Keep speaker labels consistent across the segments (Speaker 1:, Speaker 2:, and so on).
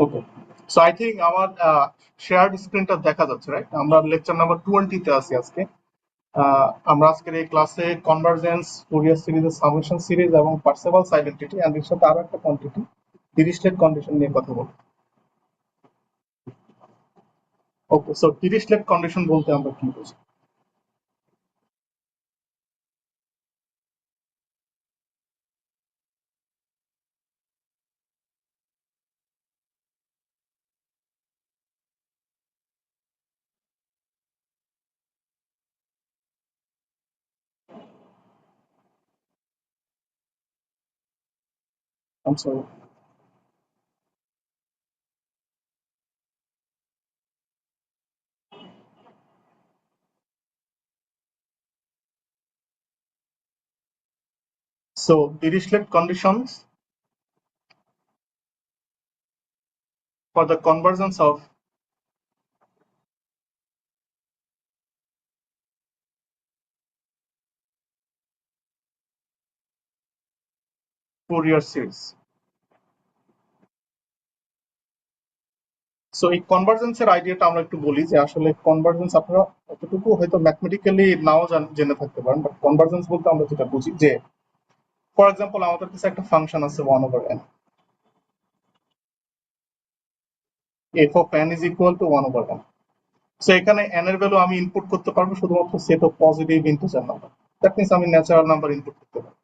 Speaker 1: Okay, so I think আমার shared স্ক্রিনটা দেখা যাচ্ছে, রাইট? আমরা লেকচার নাম্বার 20 তে আছি আজকে। আমরা আজকের এই ক্লাসে কনভার্জেন্স, ফুরিয়ার সিরিজের সামেশন সিরিজ এবং পার্সেভালস আইডেন্টিটি এন্ড এর সাথে আরো একটা কোয়ান্টিটি ডিরিচলেট কন্ডিশন নিয়ে কথা বলবো। ওকে, সো ডিরিচলেট কন্ডিশন বলতে আমরা কি বুঝি? I'm sorry. So Dirichlet conditions for the convergence of Fourier series. So এই কনভার্জেন্সের আইডিয়াটা আমরা একটু বলি যে আসলে কনভার্জেন্স আপনারা অতটুকু হয়তো ম্যাথমেটিক্যালি নাও জেনে থাকতে পারেন, বাট কনভার্জেন্স বলতে আমরা যেটা বুঝি যে ফর এক্সাম্পল আমাদের কাছে একটা ফাংশন আছে 1/n, f of n is equal to 1/n. So এখানে n এর ভ্যালু আমি ইনপুট করতে পারবো শুধুমাত্র set of positive integer number. That means আমি ন্যাচারাল নাম্বার ইনপুট করতে পারবো।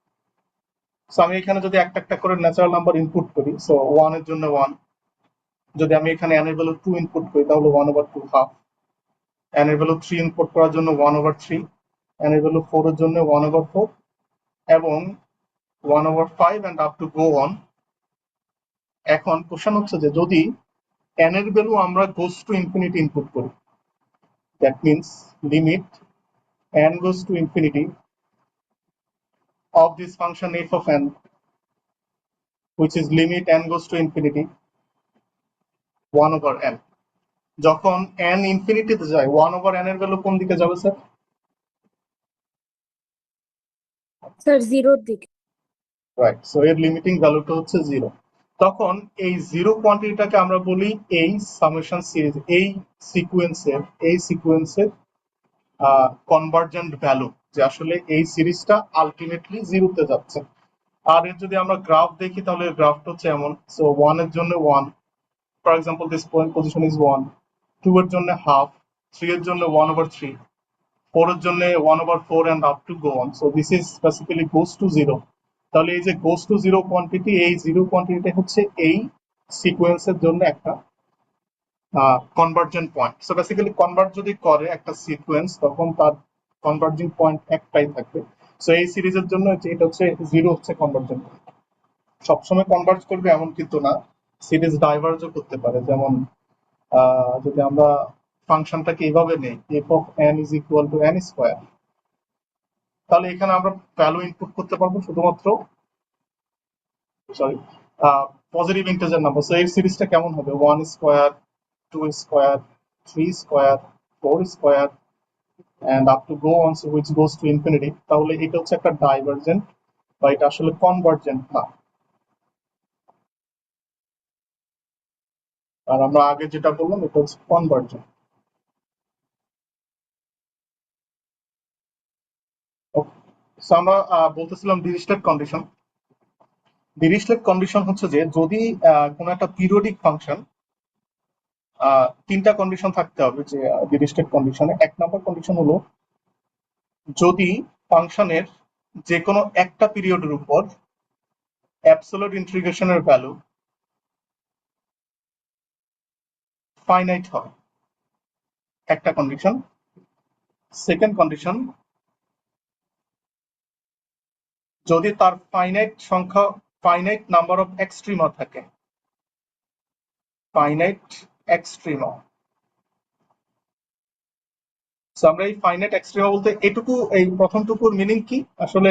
Speaker 1: সো আমি এখানে যদি একটা একটা করে ন্যাচারাল নাম্বার ইনপুট করি, সো 1 এর জন্য 1, যদি আমি এখানে n এর ভ্যালু 2 ইনপুট করি তাহলে 1/2 হাফ, n এর ভ্যালু 3 ইনপুট করার জন্য 1/3, n এর ভ্যালু 4 এর জন্য 1/4 এবং 1/5 and up to go on. এখন কোশ্চেন হচ্ছে যে যদি n এর ভ্যালু আমরা goes to infinity ইনপুট করি, that means limit n goes to infinity of this function f of n, which is limit n goes to infinity 1/n. যখন n ইনফিনিটিতে যায় 1/n এর ভ্যালু কোন দিকে যাবে স্যার?
Speaker 2: স্যার জিরোর দিকে।
Speaker 1: রাইট, সো এর লিমিটিং ভ্যালুটা হচ্ছে 0। তখন এই জিরো কোয়ান্টিটিটাকে আমরা বলি এই সামেশন সিরিজ, এই সিকোয়েন্সের কনভার্জেন্ট ভ্যালু, যে আসলে এই সিরিজটা আলটিমেটলি জিরোতে যাচ্ছে। আর এর যদি আমরা গ্রাফ দেখি তাহলে গ্রাফটা হচ্ছে এমন, সো 1 এর জন্য 1, for example this point position is 1, 2 এর জন্য হাফ, 3 এর জন্য 1/3, 4 এর জন্য 1/4 and up to go on. So this is basically goes to 0. তাহলে এই যে goes to 0 কোয়ান্টিটি, এই জিরো কোয়ান্টিটি হচ্ছে এই সিকোয়েন্সের জন্য একটা convergent point. So basically convert যদি করে একটা সিকোয়েন্স তখন তার কনভার্জিং পয়েন্ট একটাই থাকবে। সো এই সিরিজের জন্য এটা হচ্ছে 0 হচ্ছে কনভার্জেন্ট। সবসময় কনভার্জ করবে এমন কিন্তু না, সিরিজ ডাইভার্জও করতে পারে। যেমন যদি আমরা ফাংশনটাকে এইভাবে নেই f of n is equal to n square, তাহলে এখানে আমরা ভ্যালু ইনপুট করতে পারবো শুধুমাত্র sorry positive integer number. So এই সিরিজটা কেমন হবে? 1 square, 2 square, 3 square, 4 square and up to go on, so which goes to infinity. তাহলে এটা হচ্ছে একটা ডাইভার্জেন্ট বা এটা আসলে কনভার্জেন্ট না। আর আমরা আগে যেটা বললাম এটা হচ্ছে কনভার্জেন্ট। সো আমরা বলতেছিলাম ডিরিচলেট কন্ডিশন। ডিরিচলেট কন্ডিশন হচ্ছে যে যদি কোনো একটা পিরিয়ডিক ফাংশন, তিনটা কন্ডিশন থাকতে হবে যে ডিরিচলেট কন্ডিশনে। এক নম্বর কন্ডিশন হলো যদি ফাংশনের যে কোনো একটা পিরিয়ডের উপর অ্যাবসোলিউট ইন্টিগ্রেশনের ভ্যালু ফাইনাইট হয়, একটা কন্ডিশন। সেকেন্ড কন্ডিশন, যদি তার ফাইনাইট নাম্বার অফ এক্সট্রিমা থাকে, ফাইনাইট এক্সট্রিমা। আমরা এই ফাইনাইট এক্সট্রিমা বলতে এটুকু, এই প্রথমটুকুর মিনিং কি আসলে,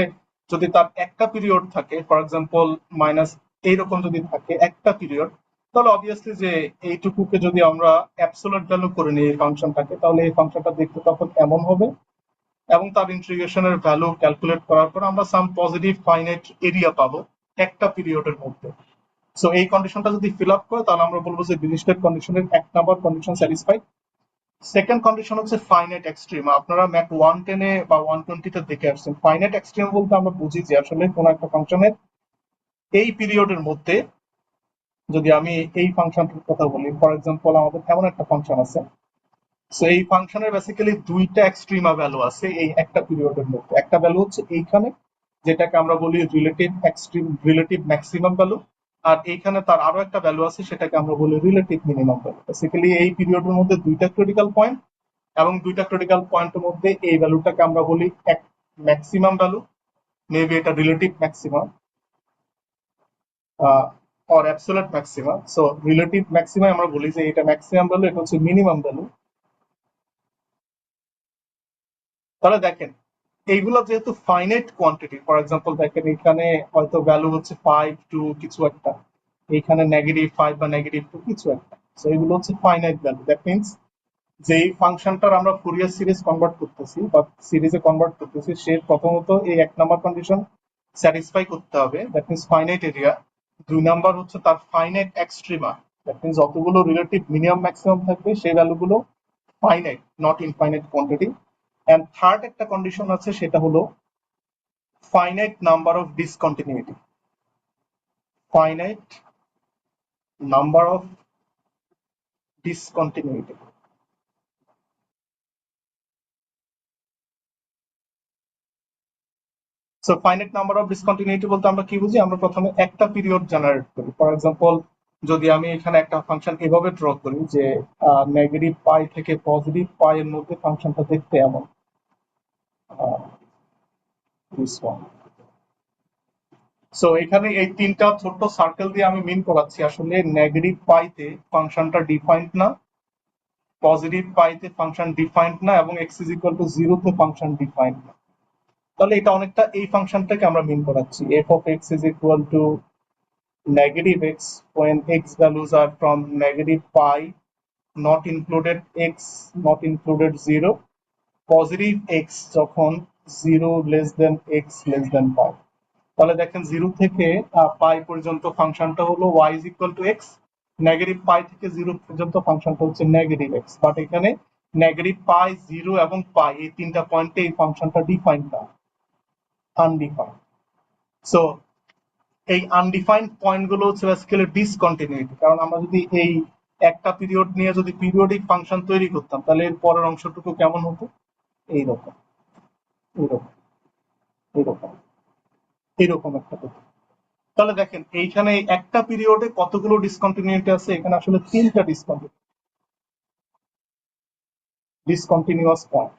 Speaker 1: যদি তার একটা পিরিয়ড থাকে, ফর এক্সাম্পল মাইনাস এইরকম যদি থাকে একটা পিরিয়ড, তাহলে অবভিয়াসলি যে এইটুকুকে যদি আমরা অ্যাবসোলিউট ভ্যালু করে নিই এই ফাংশনটাকে, তাহলে এই ফাংশনটা দেখতে তখন এমন হবে এবং তার ইন্টিগ্রেশনের ভ্যালু ক্যালকুলেট করার পর আমরা সাম পজিটিভ ফাইনাইট এরিয়া পাবো একটা পিরিয়ডের মধ্যে। সো এই কন্ডিশনটা যদি ফিল আপ করে তাহলে আমরা বলবো যে ডিরিচলেট কন্ডিশনের 1 number condition satisfied. Second condition হচ্ছে ফাইনাইট এক্সট্রিম। আপনারা ম্যাথ 110 এ বা 120 তে দেখে আসছেন। ফাইনাইট এক্সট্রিম বলতে আমরা বুঝি যে আসলে কোন একটা ফাংশনের এই পিরিয়ডের মধ্যে, যদি আমি এই ফাংশনটার কথা বলি, ফর এক্সাম্পল আমাদের এমন একটা ফাংশন আছে, সো এই ফাংশনের বেসিক্যালি দুইটা এক্সট্রিমা ভ্যালু আছে এই একটা পিরিয়ডের মধ্যে। একটা ভ্যালু হচ্ছে এইখানে, যেটাকে আমরা বলি relative extreme, relative maximum value, আর এইখানে তার আরো একটা ভ্যালু আছে, সেটাকে আমরা বলি রিলেটিভ মিনিমাম ভ্যালু। বেসিক্যালি এই পিরিয়ডের মধ্যে দুইটা ক্রিটিক্যাল পয়েন্ট, এবং দুইটা ক্রিটিক্যাল পয়েন্টের মধ্যে এই ভ্যালুটাকে আমরা বলি এক ম্যাক্সিমাম ভ্যালু, মেবি এটা relative maximum or absolute maximum. So relative maximum আমরা বলি যে এটা ম্যাক্সিমাম ভ্যালু, এটা হচ্ছে মিনিমাম ভ্যালু। তাহলে দেখেন এইগুলো যেহেতু ফাইনাইট কোয়ান্টিটি, ফর এক্সাম্পল দেখেন এখানে হয়তো ভ্যালু হচ্ছে 5 2 কিছু একটা, এইখানে -5 বা -2 কিছু একটা, সো এগুলো হচ্ছে ফাইনাইট ভ্যালু। দ্যাট মিনস যে এই ফাংশনটার আমরা ফুরিয়ার সিরিজ কনভার্ট করতেছি বা সিরিজে কনভার্ট করতেছি, সে প্রথমত এই 1 নাম্বার কন্ডিশন স্যাটিসফাই করতে হবে, that means finite area. 2 number হচ্ছে তার ফাইনাইট এক্সট্রিমা, দ্যাট মিনস যতগুলো রিলেটিভ মিনিমাম ম্যাক্সিমাম থাকবে সেই ভ্যালুগুলো finite, not infinite quantity. And third একটা কন্ডিশন আছে, সেটা হলো finite number of discontinuity, finite number of discontinuity. So finite number of discontinuity বলতে আমরা কি বুঝি? আমরা প্রথমে একটা পিরিয়ড জেনারেট করি। ফর এক্সাম্পল যদি আমি এখানে একটা ফাংশন এভাবে ড্র করি যে নেগেটিভ পাই থেকে পজিটিভ পাই এর মধ্যে ফাংশনটা দেখতে এমন, দিস ওয়ান। সো এখানে এই তিনটা ছোট্ট সার্কেল দিয়ে আমি মিন করাচ্ছি আসলে নেগেটিভ পাইতে ফাংশনটা ডিফাইন্ড না, পজিটিভ পাইতে ফাংশন ডিফাইন্ড না, এবং এক্স ইজ ইকুয়াল টু 0 তে ফাংশন ডিফাইন্ড না। তাহলে এটা অনেকটা এই ফাংশনটাকে আমরা মিন করাচ্ছি, F of X is equal two negative x when x values are from negative pi, not included x, not included 0, positive x যখন 0 less than x less than pi। তাহলে দেখেন 0 থেকে পাই পর্যন্ত ফাংশনটা হলো y is equal to x, negative pi থেকে 0 পর্যন্ত ফাংশনটা হচ্ছে নেগেটিভ x, বাট এখানে নেগেটিভ পাই, 0 এবং পাই এই তিনটা পয়েন্টে এই ফাংশনটা ডিফাইন্ড না, আনডিফাইন্ড। সো এই আনডিফাইন্ড পয়েন্ট গুলো হচ্ছে বেসিক্যালি ডিসকন্টিনিউটি। কারণ আমরা যদি এই একটা পিরিয়ড নিয়ে যদি পিরিয়ডিক ফাংশন তৈরি করতাম, তাহলে এর পরের অংশটুকু কেমন হতো? এইরকম, এইরকম, এইরকম, এইরকম একটা হতো। তাহলে দেখেন এইখানে একটা পিরিয়ডে কতগুলো ডিসকন্টিনিউটি আছে? এখানে আসলে তিনটা ডিসকন্টিনিউয়াস পয়েন্ট,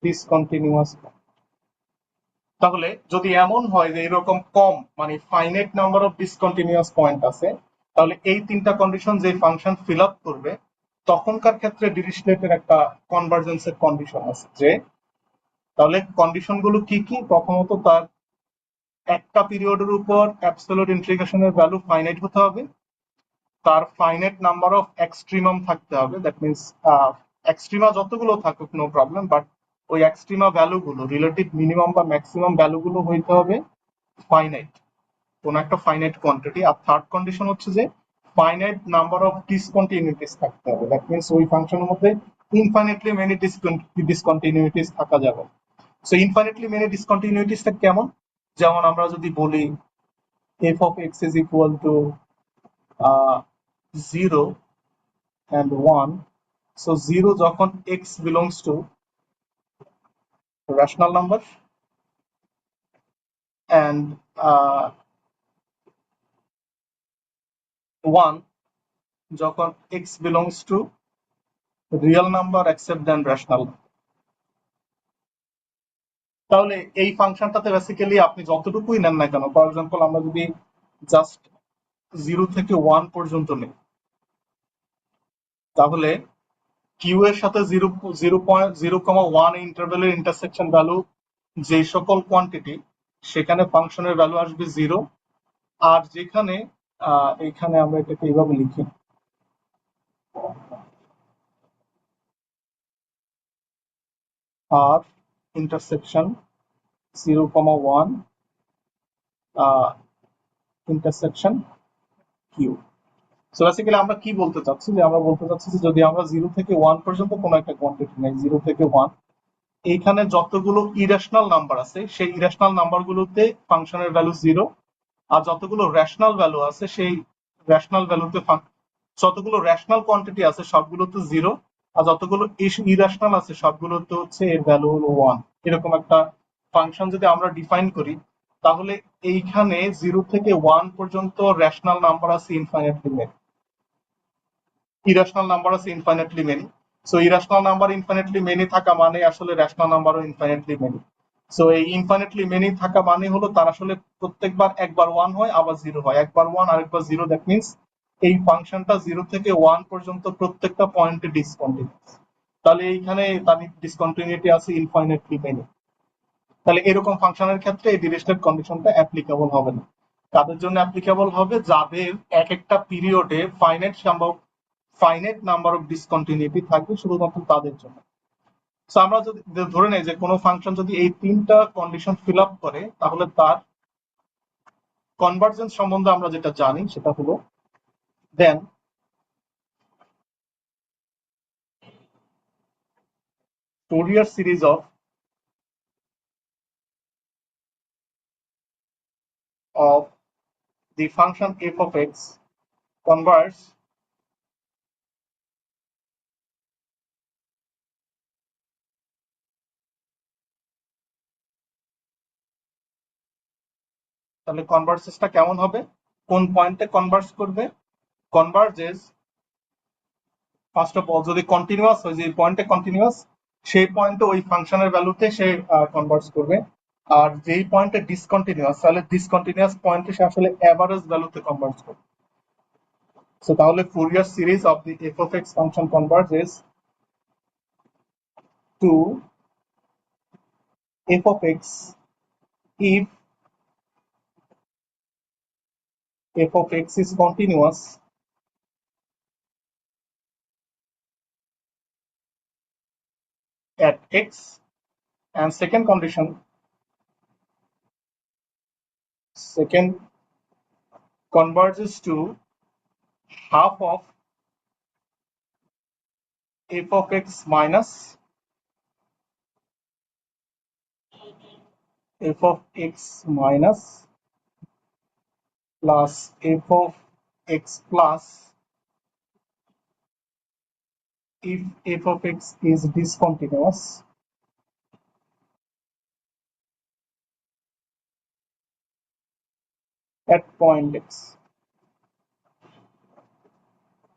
Speaker 1: ডিসকন্টিনিউয়াস পয়েন্ট। তাহলে যদি এমন হয় যে এরকম কম, মানে finite number of discontinuous point আছে, তাহলে এই তিনটা কন্ডিশন যে ফাংশন ফিল আপ করবে, তখনকার ক্ষেত্রে ডিরিচলেটের একটা কনভার্জেন্সের কন্ডিশন আছে। যে তাহলে কন্ডিশন গুলো কি কি? প্রথমত তার একটা পিরিয়ডের উপর অ্যাবসলিউট ইন্টিগ্রেশনের ভ্যালু ফাইনাইট হতে হবে, তার ফাইনাইট নাম্বার অফ এক্সট্রিমাম থাকতে হবে, দ্যাট মিনস এক্সট্রিমা যতগুলো থাকুক নো প্রবলেম, বাট ওই এক্সট্রিমা ভ্যালুগুলো, রিলেটিভ মিনিমাম বা ম্যাক্সিমাম ভ্যালুগুলো হইতে হবে ফাইনাইট, কোন একটা ফাইনাইট কোয়ান্টিটি। আর থার্ড কন্ডিশন হচ্ছে যে ফাইনাইট নাম্বার অফ ডিসকন্টিনিউটিস থাকতে হবে, দ্যাট মিনস ওই ফাংশনের মধ্যে ইনফাইনাইটলি মেনি ডিসকন্টিনিউটিস থাকা যাবে। সো ইনফাইনাইটলি মেনি ডিসকন্টিনিউটিসটা কেমন? যেমন আমরা যদি বলি F of X is equal two 0 and 1, so 0 যখন x belongs to rational number and 1 যখন x belongs to real number except than rational। তাহলে এই ফাংশনটাতে বেসিক্যালি আপনি যতটুকুই নেন না কেন, ফর এক্সাম্পল আমরা যদি জাস্ট 0 থেকে 1 পর্যন্ত নেই, তাহলে কিউ এর সাথে 0.0,1 ইন্টারভ্যালের ইন্টারসেকশন ভ্যালু যে সকল কোয়ান্টিটি, সেখানে ফাংশনের ভ্যালু আসবে 0। আর যেখানে এখানে আমরা এটাকে এইভাবে লিখি, আর intersection 0,1 intersection Q. So basically আমরা কি বলতে চাচ্ছি, যে আমরা বলতে চাচ্ছি যে যদি আমরা 0 থেকে 1 পর্যন্ত কোনো একটা কোয়ান্টিটি নেই, 0 থেকে 1, এইখানে যতগুলো ইরেশনাল নাম্বার আছে সেই ইরেশনাল নাম্বারগুলোতে ফাংশনের ভ্যালু 0, আর যতগুলো রেশনাল ভ্যালু আছে সেই রেশনাল ভ্যালুতে যতগুলো রেশনাল কোয়ান্টিটি আছে সবগুলোতে 0, আর যতগুলো ইরেশনাল আছে সবগুলোতে হচ্ছে এর ভ্যালু হলো 1। এরকম একটা ফাংশন যদি আমরা ডিফাইন করি, তাহলে এইখানে 0 থেকে 1 পর্যন্ত রেশনাল নাম্বার আছে ইনফাইনাইটলি মেনি, ইরেশনাল নাম্বার আছে infinitely many. So irrational number infinitely many থাকা মানে আসলে রেশনাল নাম্বারও ইনফাইনাইটলি মেনি। সো এই ইনফাইনাইটলি মেনি থাকা মানে হলো তার আসলে প্রত্যেকবার একবার 1 হয় আবার 0 হয়, একবার 1 আরেকবার 0, দ্যাট মিন্স এই ফাংশনটা 0 থেকে 1 পর্যন্ত প্রত্যেকটা পয়েন্টে ডিসকন্টিনিউয়াস। তাহলে এইখানে তার ডিসকন্টিনিউটি আছে ইনফাইনাইটলি মেনি। তাহলে এরকম ফাংশনের ক্ষেত্রে এই ডিরিচলেট কন্ডিশনটা অ্যাপ্লিকেবল হবে না। তাদের জন্য অ্যাপ্লিকেবল হবে যাদের এক একটা পিরিয়ডে ফাইনাইট নাম্বার অফ ডিসকন্টিনিউটি থাকবে, শুধুমাত্র তাদের জন্য। সো আমরা যদি ধরে নেই যে কোনো ফাংশন যদি এই তিনটা কন্ডিশন ফিল আপ করে, তাহলে তার কনভার্জেন্স সম্বন্ধে আমরা যেটা জানি সেটা হলো দেন Fourier series of the function f of x converge তাহলে কনভার্জেন্সটা কেমন হবে, কোন পয়েন্টে কনভার্জ করবে? কনভার্জেস ফার্স্ট অফ অল যদি কন্টিনিউয়াস হয়, যে পয়েন্টে কন্টিনিউয়াস সেই পয়েন্টে ওই ফাংশনের ভ্যালুতে সে কনভার্জ করবে। আর যেই পয়েন্টে ডিসকন্টিনিউয়াস, তাহলে ডিসকন্টিনিউয়াস পয়েন্টে সে আসলে এভারেজ ভ্যালুতে কনভার্জ করবে। সো তাহলে Fourier series of the F of X function converges to F of X if f of x is continuous at x, and second converges to half of f of x minus f of x minus plus f of x plus if f of x is discontinuous at point x।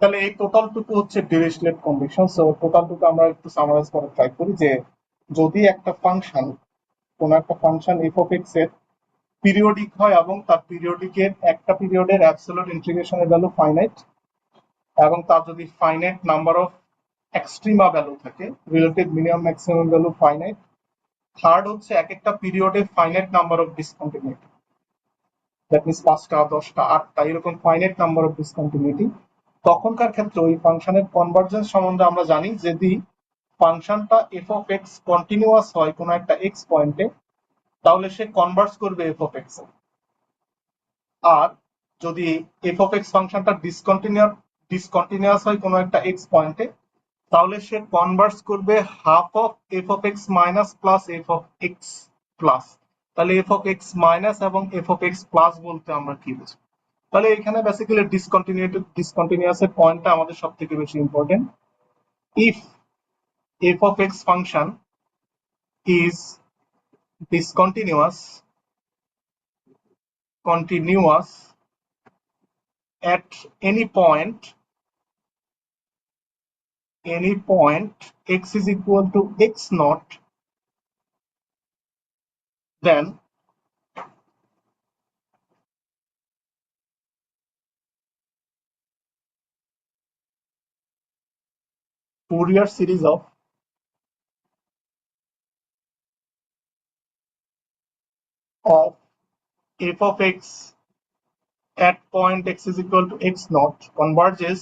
Speaker 1: তাহলে এই টোটালটুকু হচ্ছে Dirichlet condition. So টোটালটুকু আমরা একটু summarise করে try করি যে যদি একটা ফাংশন, কোন একটা ফাংশন এফ অফ এক্স এর পিরিয়ডিক হয় এবং তার পিরিয়ডিকের একটা পিরিয়ডের অ্যাবসলিউট ইন্টিগ্রেশনের ভ্যালু ফাইনাইট, এবং তার যদি finite number of extrema value থাকে, relative minimum maximum value finite, third হচ্ছে এক একটা পিরিয়ডে finite number of discontinuity, that means 5টা 10টা 8টা এরকম ফাইনাইট নাম্বার অফ ডিসকন্টিনিউটি, তখনকার ক্ষেত্রে ওই ফাংশনের কনভার্জেন্স সম্বন্ধে আমরা জানি যদি ফাংশনটা এফ অফ এক্স কন্টিনিউয়াস হয় কোনো একটা এক্স পয়েন্টে, তাহলে সে কনভার্জ করবে এফ অফ এক্স। আর যদি এফ অফ এক্স ফাংশনটা ডিসকন্টিনিউয়াস হয় কোনো একটা এক্স পয়েন্টে, তাহলে সে কনভার্স করবে half of F of x minus plus F of x plus. তাহলে এফ অফ এক্স মাইনাস এবং এফ অফ এক্স প্লাস বলতে আমরা কি বুঝি? তাহলে এখানে বেসিক্যালি ডিসকন্টিনিউয়াস এর পয়েন্টটা আমাদের সব থেকে বেশি important. If F of X function is discontinuous at any point x is equal to x naught, then Fourier series of f of x at point x is equal to x naught converges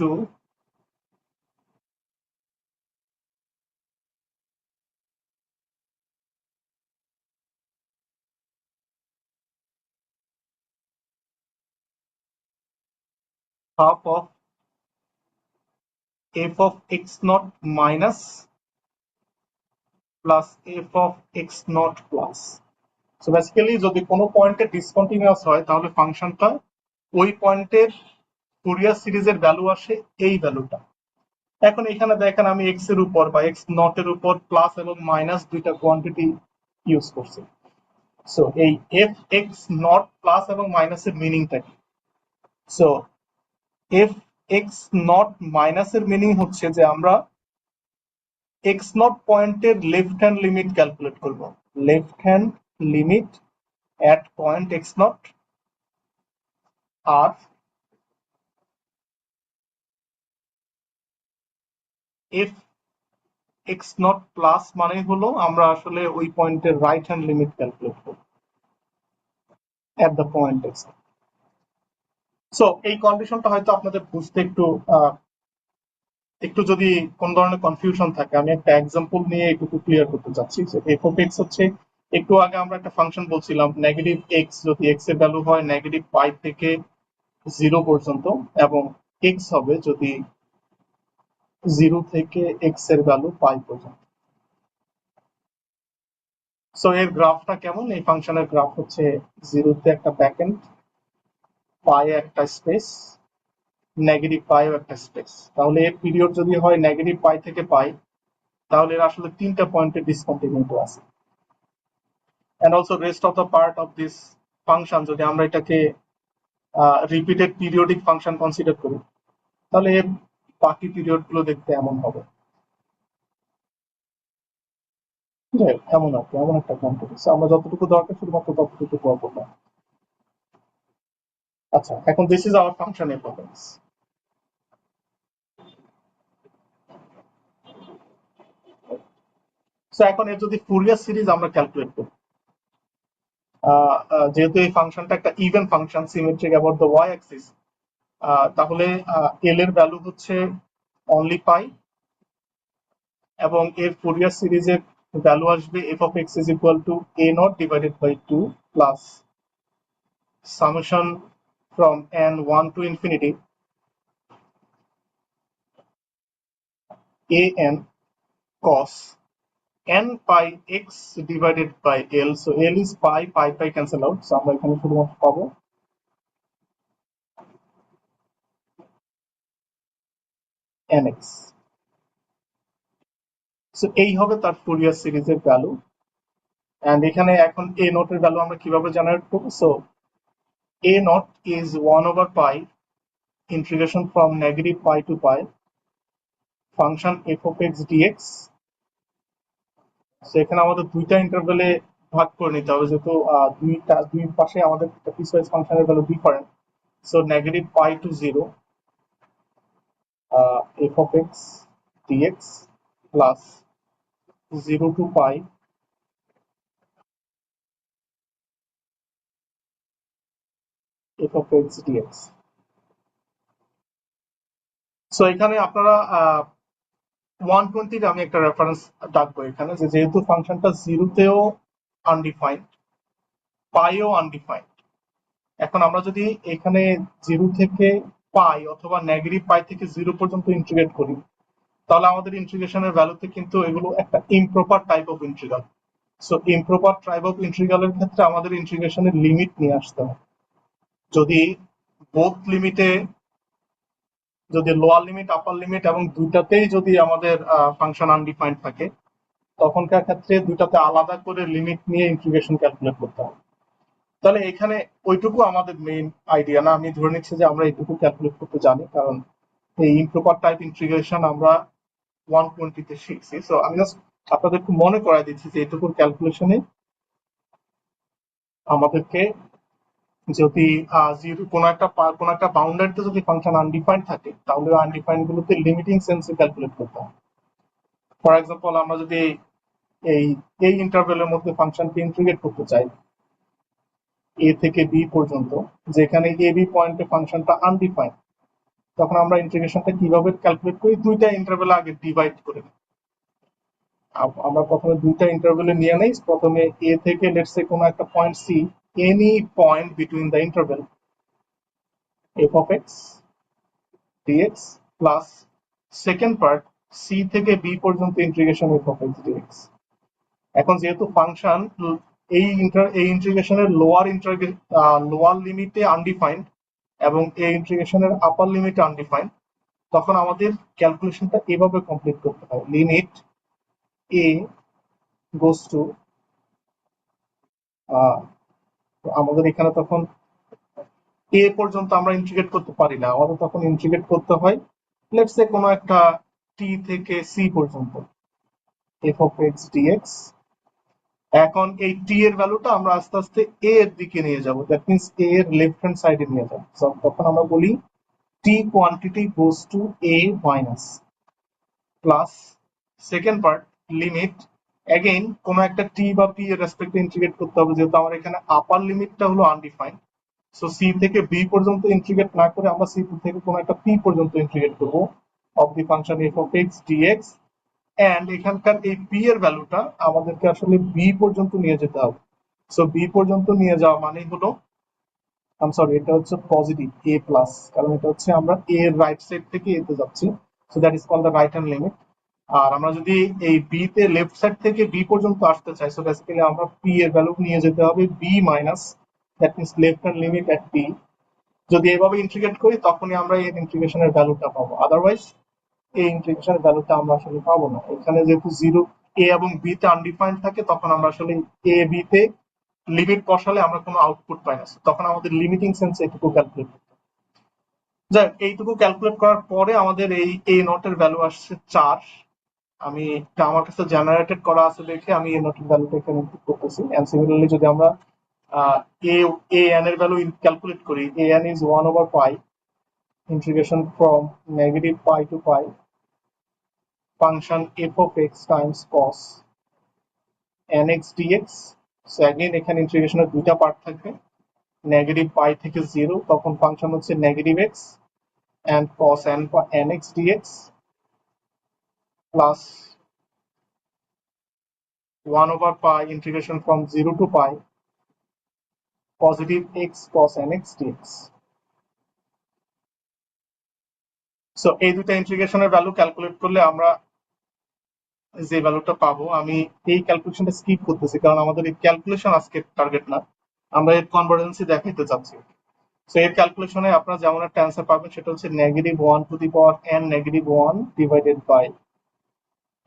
Speaker 1: to half of f of x naught minus plus f of x naught plus. So basically যদি কোনো পয়েন্টে discontinuous হয় তাহলে ফাংশনটা ওই পয়েন্টের Fourier সিরিজের value আসে এই ভ্যালুটা। এখন এখানে দেখেন আমি এক্স এর উপর বা এক্স নট এর উপর প্লাস এবং মাইনাস দুইটা কোয়ান্টিটি ইউজ করছি। সো এই এফ এক্স নট প্লাস এবং মাইনাসের মিনিংটা কি? সো এফ এক্স নট মাইনাসের মিনিং হচ্ছে যে আমরা এক্স নট পয়েন্টের লেফট হ্যান্ড লিমিট ক্যালকুলেট করব। Left hand limit at point x naught আর f x naught প্লাস মানে হলো আমরা আসলে ওই পয়েন্টের রাইট হ্যান্ড লিমিট ক্যালকুলেট করব at the point x naught। So এই কন্ডিশনটা হয়তো আপনাদের বুঝতে একটু যদি কোন ধরনের কনফিউশন থাকে আমি একটা এক্সাম্পল নিয়ে একটু ক্লিয়ার করতে চাচ্ছি যে f of x হচ্ছে একটু আগে আমরা একটা ফাংশন বলছিলাম নেগেটিভ x যদি x এর ভ্যালু হয় নেগেটিভ পাই থেকে 0 পর্যন্ত এবং x হবে যদি 0 থেকে x এর ভ্যালু পাই পর্যন্ত। সো এর গ্রাফটা কেমন? এই ফাংশনের গ্রাফ হচ্ছে 0 তে একটা ব্যাকএন্ড, পাই একটা স্পেস, নেগেটিভ পাইও একটা স্পেস। তাহলে এর পিরিয়ড যদি হয় নেগেটিভ পাই থেকে পাই তাহলে এর আসলে তিনটা পয়েন্টে ডিসকন্টিনিউটি আছে। And also rest of the part of this function যদি আমরা এটাকে রিপিটেড পিরিয়ডিক ফাংশন কনসিডার করি তাহলে এর বাকি পিরিয়ড গুলো দেখতে এমন হবে। এমন আর কি, এমন একটা কোয়ান্টিটি। আমরা যতটুকু দরকার শুধুমাত্র ততটুকু করবো না। আচ্ছা, এখন this is our function F of x. So এখন এর যদি ফুরিয়ার সিরিজ আমরা ক্যালকুলেট করি, যেহেতু এই ফাংশনটা একটা even function symmetric about the Y axis, তাহলে এল এর ভ্যালু হচ্ছে অনলি পাই এবং এর ফুরিয়ার সিরিজের ভ্যালু আসবে F of X is equal to A naught divided by 2 plus summation from N 1 to infinity A N cos n pi x divided by l. So l is pi, pi cancel out. So আমরা এখানে শুধুমাত্র পাবো nx। So এই হবে তার Fourier সিরিজের value. And এখানে এখন a নট এর ভ্যালু আমরা কিভাবে জেনারেট করব? So a not is 1 over pi integration from negative pi to pi function f of x dx। So এখানে আমাদের দুইটা ইন্টারভ্যালে ভাগ করে নিতে হবে যেহেতু দুই পাশে আমাদের পিসওয়াইজ ফাংশনের value different. So negative pi to 0 f of x dx plus 0 to pi f of x dx। So এখানে আপনারা 120 আমি একটা রেফারেন্স ডাকবো এখানে যে যেহেতু ফাংশনটা 0 তেও আনডিফাইন্ড, পাইও আনডিফাইন্ড, এখন আমরা যদি এখানে 0 থেকে পাই অথবা নেগেটিভ পাই থেকে 0 পর্যন্ত ইন্টিগ্রেট করি তাহলে আমাদের ইন্টিগ্রেশনের ভ্যালুতে কিন্তু এগুলো একটা improper type of integral. So improper type of ইন্টিগ্রালের ক্ষেত্রে আমাদের ইন্টিগ্রেশনের লিমিট নিয়ে আসতে হবে। যদি বোথ লিমিটে যদি লোয়ার লিমিট আপার লিমিট এবং দুইটাতেই যদি আমাদের ফাংশন আনডিফাইন্ড থাকে তখনকার ক্ষেত্রে দুইটাতে আলাদা করে লিমিট নিয়ে ইন্টিগ্রেশন ক্যালকুলেট করতে হবে। তাহলে এখানে ওইটুকু আমাদের মেইন আইডিয়া না, আমি ধরে নিচ্ছি যে আমরা এইটুকু ক্যালকুলেট করতে জানি কারণ এই ইমপ্রপার টাইপ ইন্টিগ্রেশন আমরা 120 তে শিখছি। সো আমি জাস্ট আপনাদের একটু মনে করাই দিচ্ছি যে এইটুকু ক্যালকুলেশনে আমাদেরকে যদি কোনো একটা বাউন্ডারিতে যদি ফাংশন আনডিফাইন্ড থাকে তাহলে আনডিফাইন্ড গুলোতে লিমিটিং সেন্সে ক্যালকুলেট করতে হবে। ফর এক্সাম্পল আমরা যদি এই ইন্টারভ্যালের মধ্যে ফাংশনকে ইন্টিগ্রেট করতে চাই এ থেকে বি পর্যন্ত, যেখানে এ বি পয়েন্টে ফাংশনটা আনডিফাইন্ড, তখন আমরা ইন্টিগ্রেশনটা কিভাবে ক্যালকুলেট করি? দুইটা ইন্টারভ্যাল আগে ডিভাইড করে নিই। আমরা প্রথমে দুইটা ইন্টারভ্যালে নিয়ে নেই, প্রথমে এ থেকে লেটস সে কোনো একটা point C, any point between the interval f of x dx plus second part C থেকে বি পর্যন্ত integration F of X dx. এখন যেহেতু ফাংশন এই ইন্টিগ্রেশনের লোয়ার লিমিটে আনডিফাইন্ড এবং এই ইন্টিগ্রেশনের আপার লিমিটে আনডিফাইন্ড, তখন আমাদের ক্যালকুলেশনটা এভাবে কমপ্লিট করতে হয়। লিমিট এ গোস টু, আমাদের এখানে তখন এ পর্যন্ত আমরা ইন্টিগ্রেট করতে পারি না, আমাদের তখন ইন্টিগ্রেট করতে হয় লেটস সে কোনো একটা টি থেকে সি পর্যন্ত এফ অফ এক্স ডিএক্স। এখন এই টি এর ভ্যালুটা আমরা আস্তে আস্তে এ এর দিকে নিয়ে যাব, দ্যাট মিনস এ এর লেফট হ্যান্ড সাইডে নিয়ে যাব। তখন আমরা বলি T quantity goes to A minus plus second part limit, again কোনো একটা টি বা পি এর রেসপেক্টে ইন্টিগ্রেট করতে হবে, যেহেতু আমার এখানে আপার লিমিটটা হলো আনডিফাইন্ড। সো সি থেকে বি পর্যন্ত ইন্টিগ্রেট না করে আমরা সি থেকে কোনো একটা পি পর্যন্ত ইন্টিগ্রেট করবো of the function F of X dx. And এখানকার এই পি এর ভ্যালুটা আমাদেরকে আসলে বি পর্যন্ত নিয়ে যেতে হবে। সো বি পর্যন্ত নিয়ে যাওয়া মানে হলো, সরি, এটা হচ্ছে পজিটিভ এ প্লাস, কারণ এটা হচ্ছে আমরা এ এর রাইট সাইড থেকে এ তে যাচ্ছি। So that is called the right hand limit. আর আমরা যদি এই বি তে লেফট সাইড থেকে বি পর্যন্ত আসতে চাই, সো বেসিক্যালি আমরা পি এর ভ্যালু নিয়ে যেতে হবে B minus, that means left hand limit at P. যদি এভাবে ইন্টিগ্রেট করি তখনই আমরা এর ইন্টিগ্রেশনের ভ্যালুটা পাবো, আদারওয়াইজ এই ইন্টিগ্রেশনের ভ্যালুটা আমরা আসলে পাবো না। এখানে যেহেতু জিরো এ এবং বি তে আনডিফাইন্ড থাকে, তখন আমরা আসলে এ বি তে লিমিট বসালে আমরা কোনো আউটপুট পাই না, তখন আমাদের লিমিটিং সেন্স এটুকু ক্যালকুলেট করতে হবে। যাক, এইটুকু ক্যালকুলেট করার পরে আমাদের এই এ নটের ভ্যালু আসছে 4। আমি এটা আমার কাছে জেনারেটেড করা আছে দেখে আমি এ নটের ভ্যালুটা এখানে ইনপুট করতেছি। এন্ড সিমিলারলি যদি আমরা এ এ এন এর ভ্যালু ক্যালকুলেট করি, A N is 1/π integration from negative pi to pi function f of x times cos nx dx. So again এখানে ইন্টিগ্রেশনের দুইটা পার্ট থাকবে, নেগেটিভ পাই থেকে 0, তখন ফাংশন হচ্ছে negative x and cos nx dx plus 1/pi integration from 0 to pi positive x cos nx dx. So এই দুটো ইন্টিগ্রেশনের ভ্যালু ক্যালকুলেট করলে আমরা যে ভ্যালুটা পাবো, আমি এই ক্যালকুলেশনটা স্কিপ করতেছি কারণ আমাদের এই ক্যালকুলেশন আজকে টার্গেট না, আমরা এর কনভার্জেন্সি দেখাইতে চাচ্ছি। সো এর ক্যালকুলেশনে আপনারা যেমন একটা অ্যান্সার পাবেন সেটা হচ্ছে negative 1 to the power n negative 1 divided by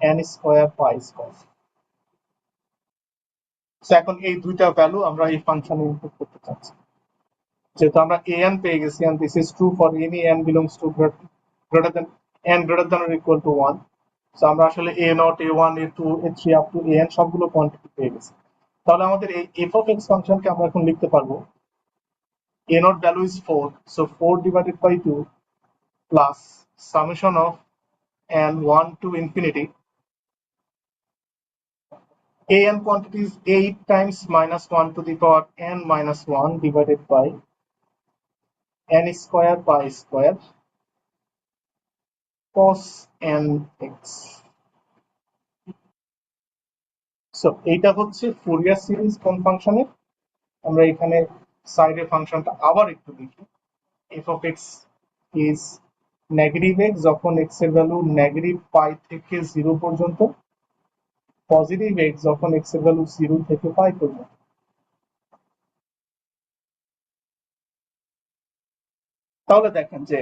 Speaker 1: n square pi square. So এখন এই দুইটা ভ্যালু আমরা এই ফাংশনে ইনপুট করতে চাচ্ছি। যেহেতু আমরা an পেয়ে গেছি and this is true for any n belongs to greater than n greater than or equal to 1, so আমরা আসলে a not a1 a2 a3 up to an সবগুলো কোয়ান্টিটি পেয়ে গেছি। তাহলে আমাদের এই f of x ফাংশনকে আমরা এখন লিখতে পারবো a naught value is 4, so 4 divided by 2 plus summation of n 1 to infinity an quantity is 8 times minus 1 to the power n minus 1 divided by n square pi square cos nx. So এইটা হচ্ছে Fourier series কোন ফাংশনের। আমরা এখানে সাইডে ফাংশনটা আবার একটু দেখি। f of x is negative x যখন x এর ভ্যালু নেগেটিভ পাই থেকে 0 পর্যন্ত, পজিটিভ x যখন x এর ভ্যালু 0 থেকে পাই পর্যন্ত। তাহলে দেখেন যে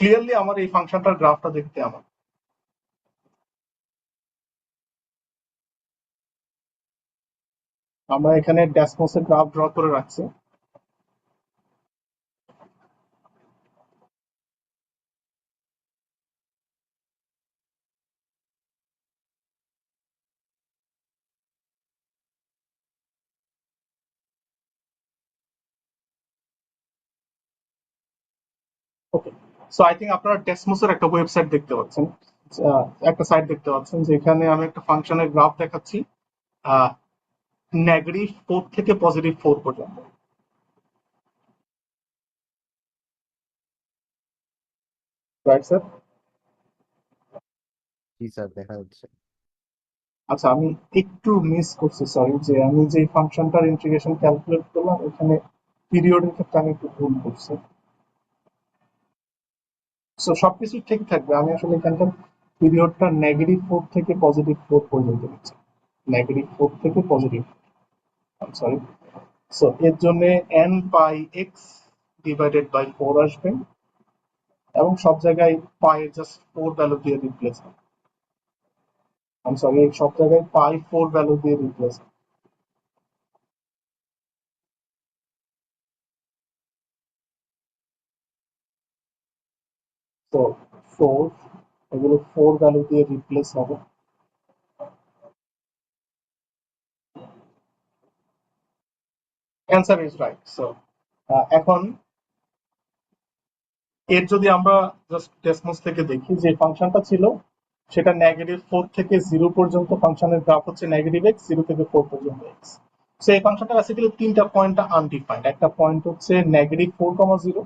Speaker 1: ক্লিয়ারলি আমার এই ফাংশনটার গ্রাফটা দেখতে আমার, আমরা এখানে ড্যাসমসের গ্রাফ ড্র করে রাখছি। ওকে, সো আই থিঙ্ক আপনারা ডেসমোসের একটা ওয়েবসাইট দেখতে পাচ্ছেন, একটা সাইট দেখতে পাচ্ছেন যেখানে আমি একটা ফাংশনের গ্রাফ দেখাচ্ছি নেগেটিভ 4 থেকে পজিটিভ 4 পর্যন্ত। Right sir?
Speaker 3: জি স্যার, দেখা যাচ্ছে।
Speaker 1: আচ্ছা, আমি একটু মিস করছি, সরি, যে আমি যে ফাংশনটার ইন্টিগ্রেশন ক্যালকুলেট করলাম এখানে পিরিয়ডের ক্ষেত্রে আমি একটু ভুল করছি। সো সবকিছু ঠিক থাকবে, আমি আসলে এখানকার পিরিয়ডটা -4 থেকে +4 পর্যন্ত নিচ্ছি, -4 থেকে +4, সরি। সো এর জন্য n pi X divided by 4 আসবে, এবং সব জায়গায় পাই জাস্ট 4 ভ্যালু দিয়ে রিপ্লেস হবে, আমি সরি, সব জায়গায় পাই 4 ভ্যালু দিয়ে রিপ্লেস হবে। তো 4, এগুলো 4 ভ্যালু দিয়ে রিপ্লেস হবে। Answer is right. সো এখন এর যদি আমরা জাস্ট ডেসমোস থেকে দেখি, যে ফাংশনটা ছিল সেটা -4 থেকে 0 পর্যন্ত, ফাংশনের গ্রাফ হচ্ছে -x, 0 থেকে 4 পর্যন্ত x। সো এই ফাংশনটা বেসিক্যালি তিনটা পয়েন্ট আনডিফাইন্ড, একটা পয়েন্ট হচ্ছে -4, 0,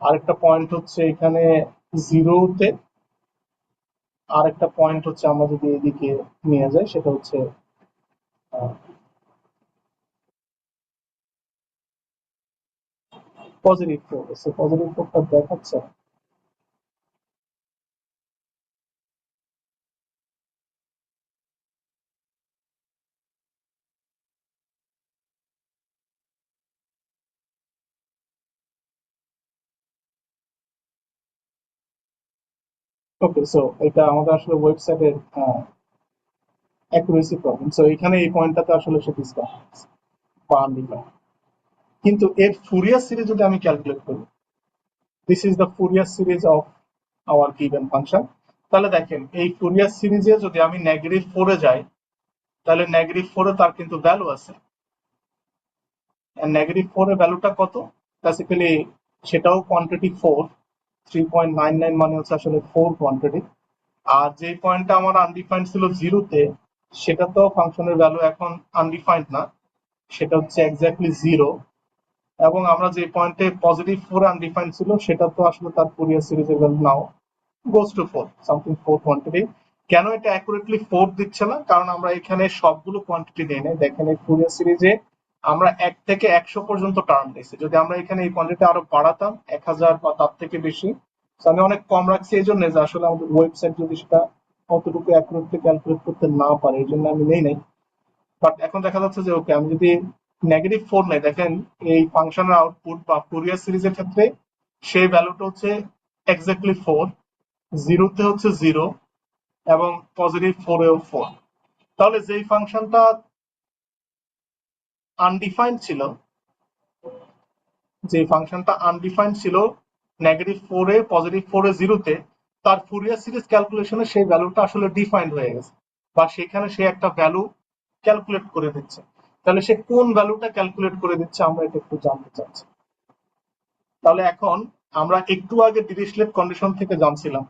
Speaker 1: আরেকটা পয়েন্ট হচ্ছে এখানে 0-তে, আরেকটা পয়েন্ট হচ্ছে আমরা যদি এদিকে নিয়ে যাই সেটা হচ্ছে +4। সো +4টা দেখাচ্ছে না। ওকে, সো এটা আমাদের আসলে ওয়েবসাইটের অ্যাকুরেসি প্রবলেম। সো এখানে এই পয়েন্টটাতে আসলে সে ডিসকাস বা আনডিফাইন্ড, কিন্তু এর ফুরিয়ার সিরিজ যদি আমি ক্যালকুলেট করি, this is the Fourier series of our given function, তাহলে দেখেন এই ফুরিয়ার সিরিজে যদি আমি -4-এ যাই, তাহলে -4-এ তার কিন্তু ভ্যালু আছে, -4-এর ভ্যালুটা কত, বেসিক্যালি সেটাও কোয়ান্টিটি 4, 3.99 মানে হচ্ছে আসলে 4 কোয়ান্টিটি। আর যে পয়েন্টটা আমার আনডিফাইন্ড ছিল 0-তে, সেটা তো ফাংশনের ভ্যালু এখন আনডিফাইন্ড না, সেটা হচ্ছে এক্স্যাক্টলি 0। এবং আমরা যে পয়েন্টে +4 আনডিফাইন্ড ছিল, সেটা তো আসলে তার ফুরিয়ার সিরিজের value now goes to 4, something 4 quantity. কেন এটা অ্যাকুরেটলি 4 দিচ্ছে না, কারণ আমরা এখানে সবগুলো কোয়ান্টিটি দিই নাই। দেখেন এই ফুরিয়ার সিরিজে আমরা 1 থেকে 100 পর্যন্ত টার্ম দিয়েছি, যদি আমরা এখানে এই কোয়ান্টিটি আরো বাড়াতাম 1000 বা তার থেকে বেশি, আমি অনেক কম রাখছি এই জন্য যে আসলে আমাদের ওয়েবসাইট যদি সেটা অতটুকু অ্যাকুরেটলি ক্যালকুলেট করতে না পারে, এই জন্য আমি নেই নাই। বাট এখন দেখা যাচ্ছে যে ওকে, আমি যদি -4 নেই, দেখেন এই ফাংশনের আউটপুট বা ফুরিয়ার সিরিজের ক্ষেত্রে সেই ভ্যালুটা হচ্ছে এক্স্যাক্টলি 4, 0-তে হচ্ছে 0, এবং +4-এও 4। তাহলে যেই ফাংশনটা আনডিফাইন্ড ছিল, যে ফাংশনটা আনডিফাইন্ড ছিল -4-এ, +4-এ, 0-তে, তার ফুরিয়ার সিরিজ ক্যালকুলেশনে সেই ভ্যালুটা আসলে ডিফাইন্ড হয়ে গেছে, বা সেখানে সে একটা ভ্যালু ক্যালকুলেট করে দিচ্ছে। তাহলে সে কোন ভ্যালুটা ক্যালকুলেট করে দিচ্ছে আমরা এটা একটু জানতে চাচ্ছি। তাহলে এখন আমরা একটু আগে ডিরিচলেট কন্ডিশন থেকে জানছিলাম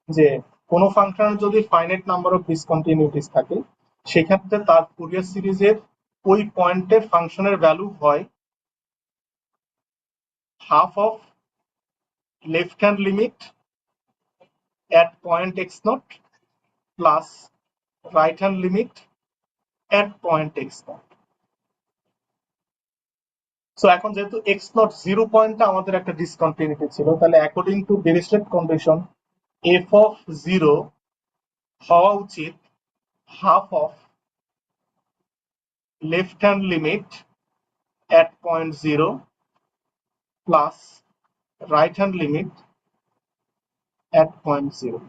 Speaker 1: যে কোনো ফাংশনের যদি ফাইনাইট নাম্বার অফ ডিসকন্টিনিউটিস থাকে, সেক্ষেত্রে তার ফুরিয়ার সিরিজের ওই পয়েন্টের ফাংশনের ভ্যালু হয় half of left hand limit at point x0 plus right hand limit at point x0। So এখন যেহেতু x0 0 পয়েন্টটা আমাদের একটা ডিসকন্টিনিউটি ছিল, তাহলে according to Dirichlet condition f of 0 হওয়া উচিত half of left hand limit at point 0 plus right hand limit at point 0।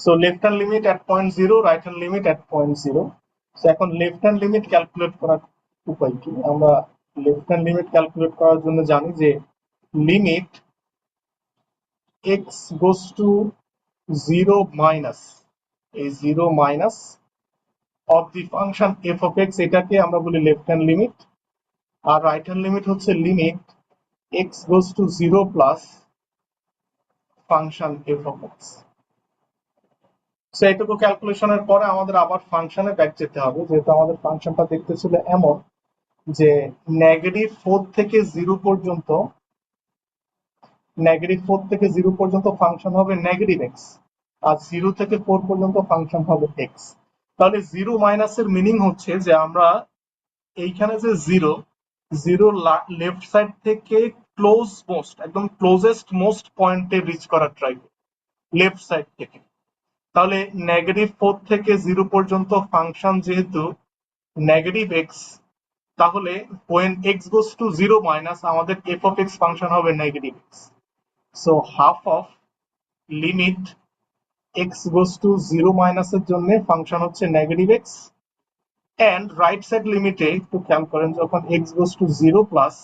Speaker 1: So left hand limit at point 0, right hand limit at point 0। So এখন left hand limit calculate করার উপায় কি, আমরা left hand limit calculate করার জন্য জানি যে limit x goes to 0 minus, এই 0 minus of the function f of x, এটাকে আমরা বলি লেফট হ্যান্ড লিমিট। আর রাইট হ্যান্ড লিমিট হচ্ছে limit x goes to 0 plus function f of x। So এইটুকু ক্যালকুলেশনের পরে আমাদের আবার ফাংশনে ব্যাক যেতে হবে, যেহেতু আমাদের ফাংশনটা দেখতে ছিল এমন যে -4 থেকে 0 পর্যন্ত, -4 থেকে 0 পর্যন্ত ফাংশন হবে -x, আর 0 থেকে 4 পর্যন্ত ফাংশন হবে x। তাহলে 0 মাইনাসের মিনিং হচ্ছে যে আমরা এইখানে যে 0 লেফট সাইড থেকে একদম ক্লোজেস্ট মোস্ট পয়েন্টে রিচ করার ট্রাই করি লেফট সাইড থেকে। তাহলে -4 থেকে 0 পর্যন্ত ফাংশন যেহেতু নেগেটিভ এক্স, তাহলে when x goes to 0 minus আমাদের f of x ফাংশন হবে negative X. So half of limit x goes to 0 মাইনাসের জন্য ফাংশন হচ্ছে negative X, and right side লিমিটে একটু খেয়াল করেন যখন x goes to 0 প্লাস,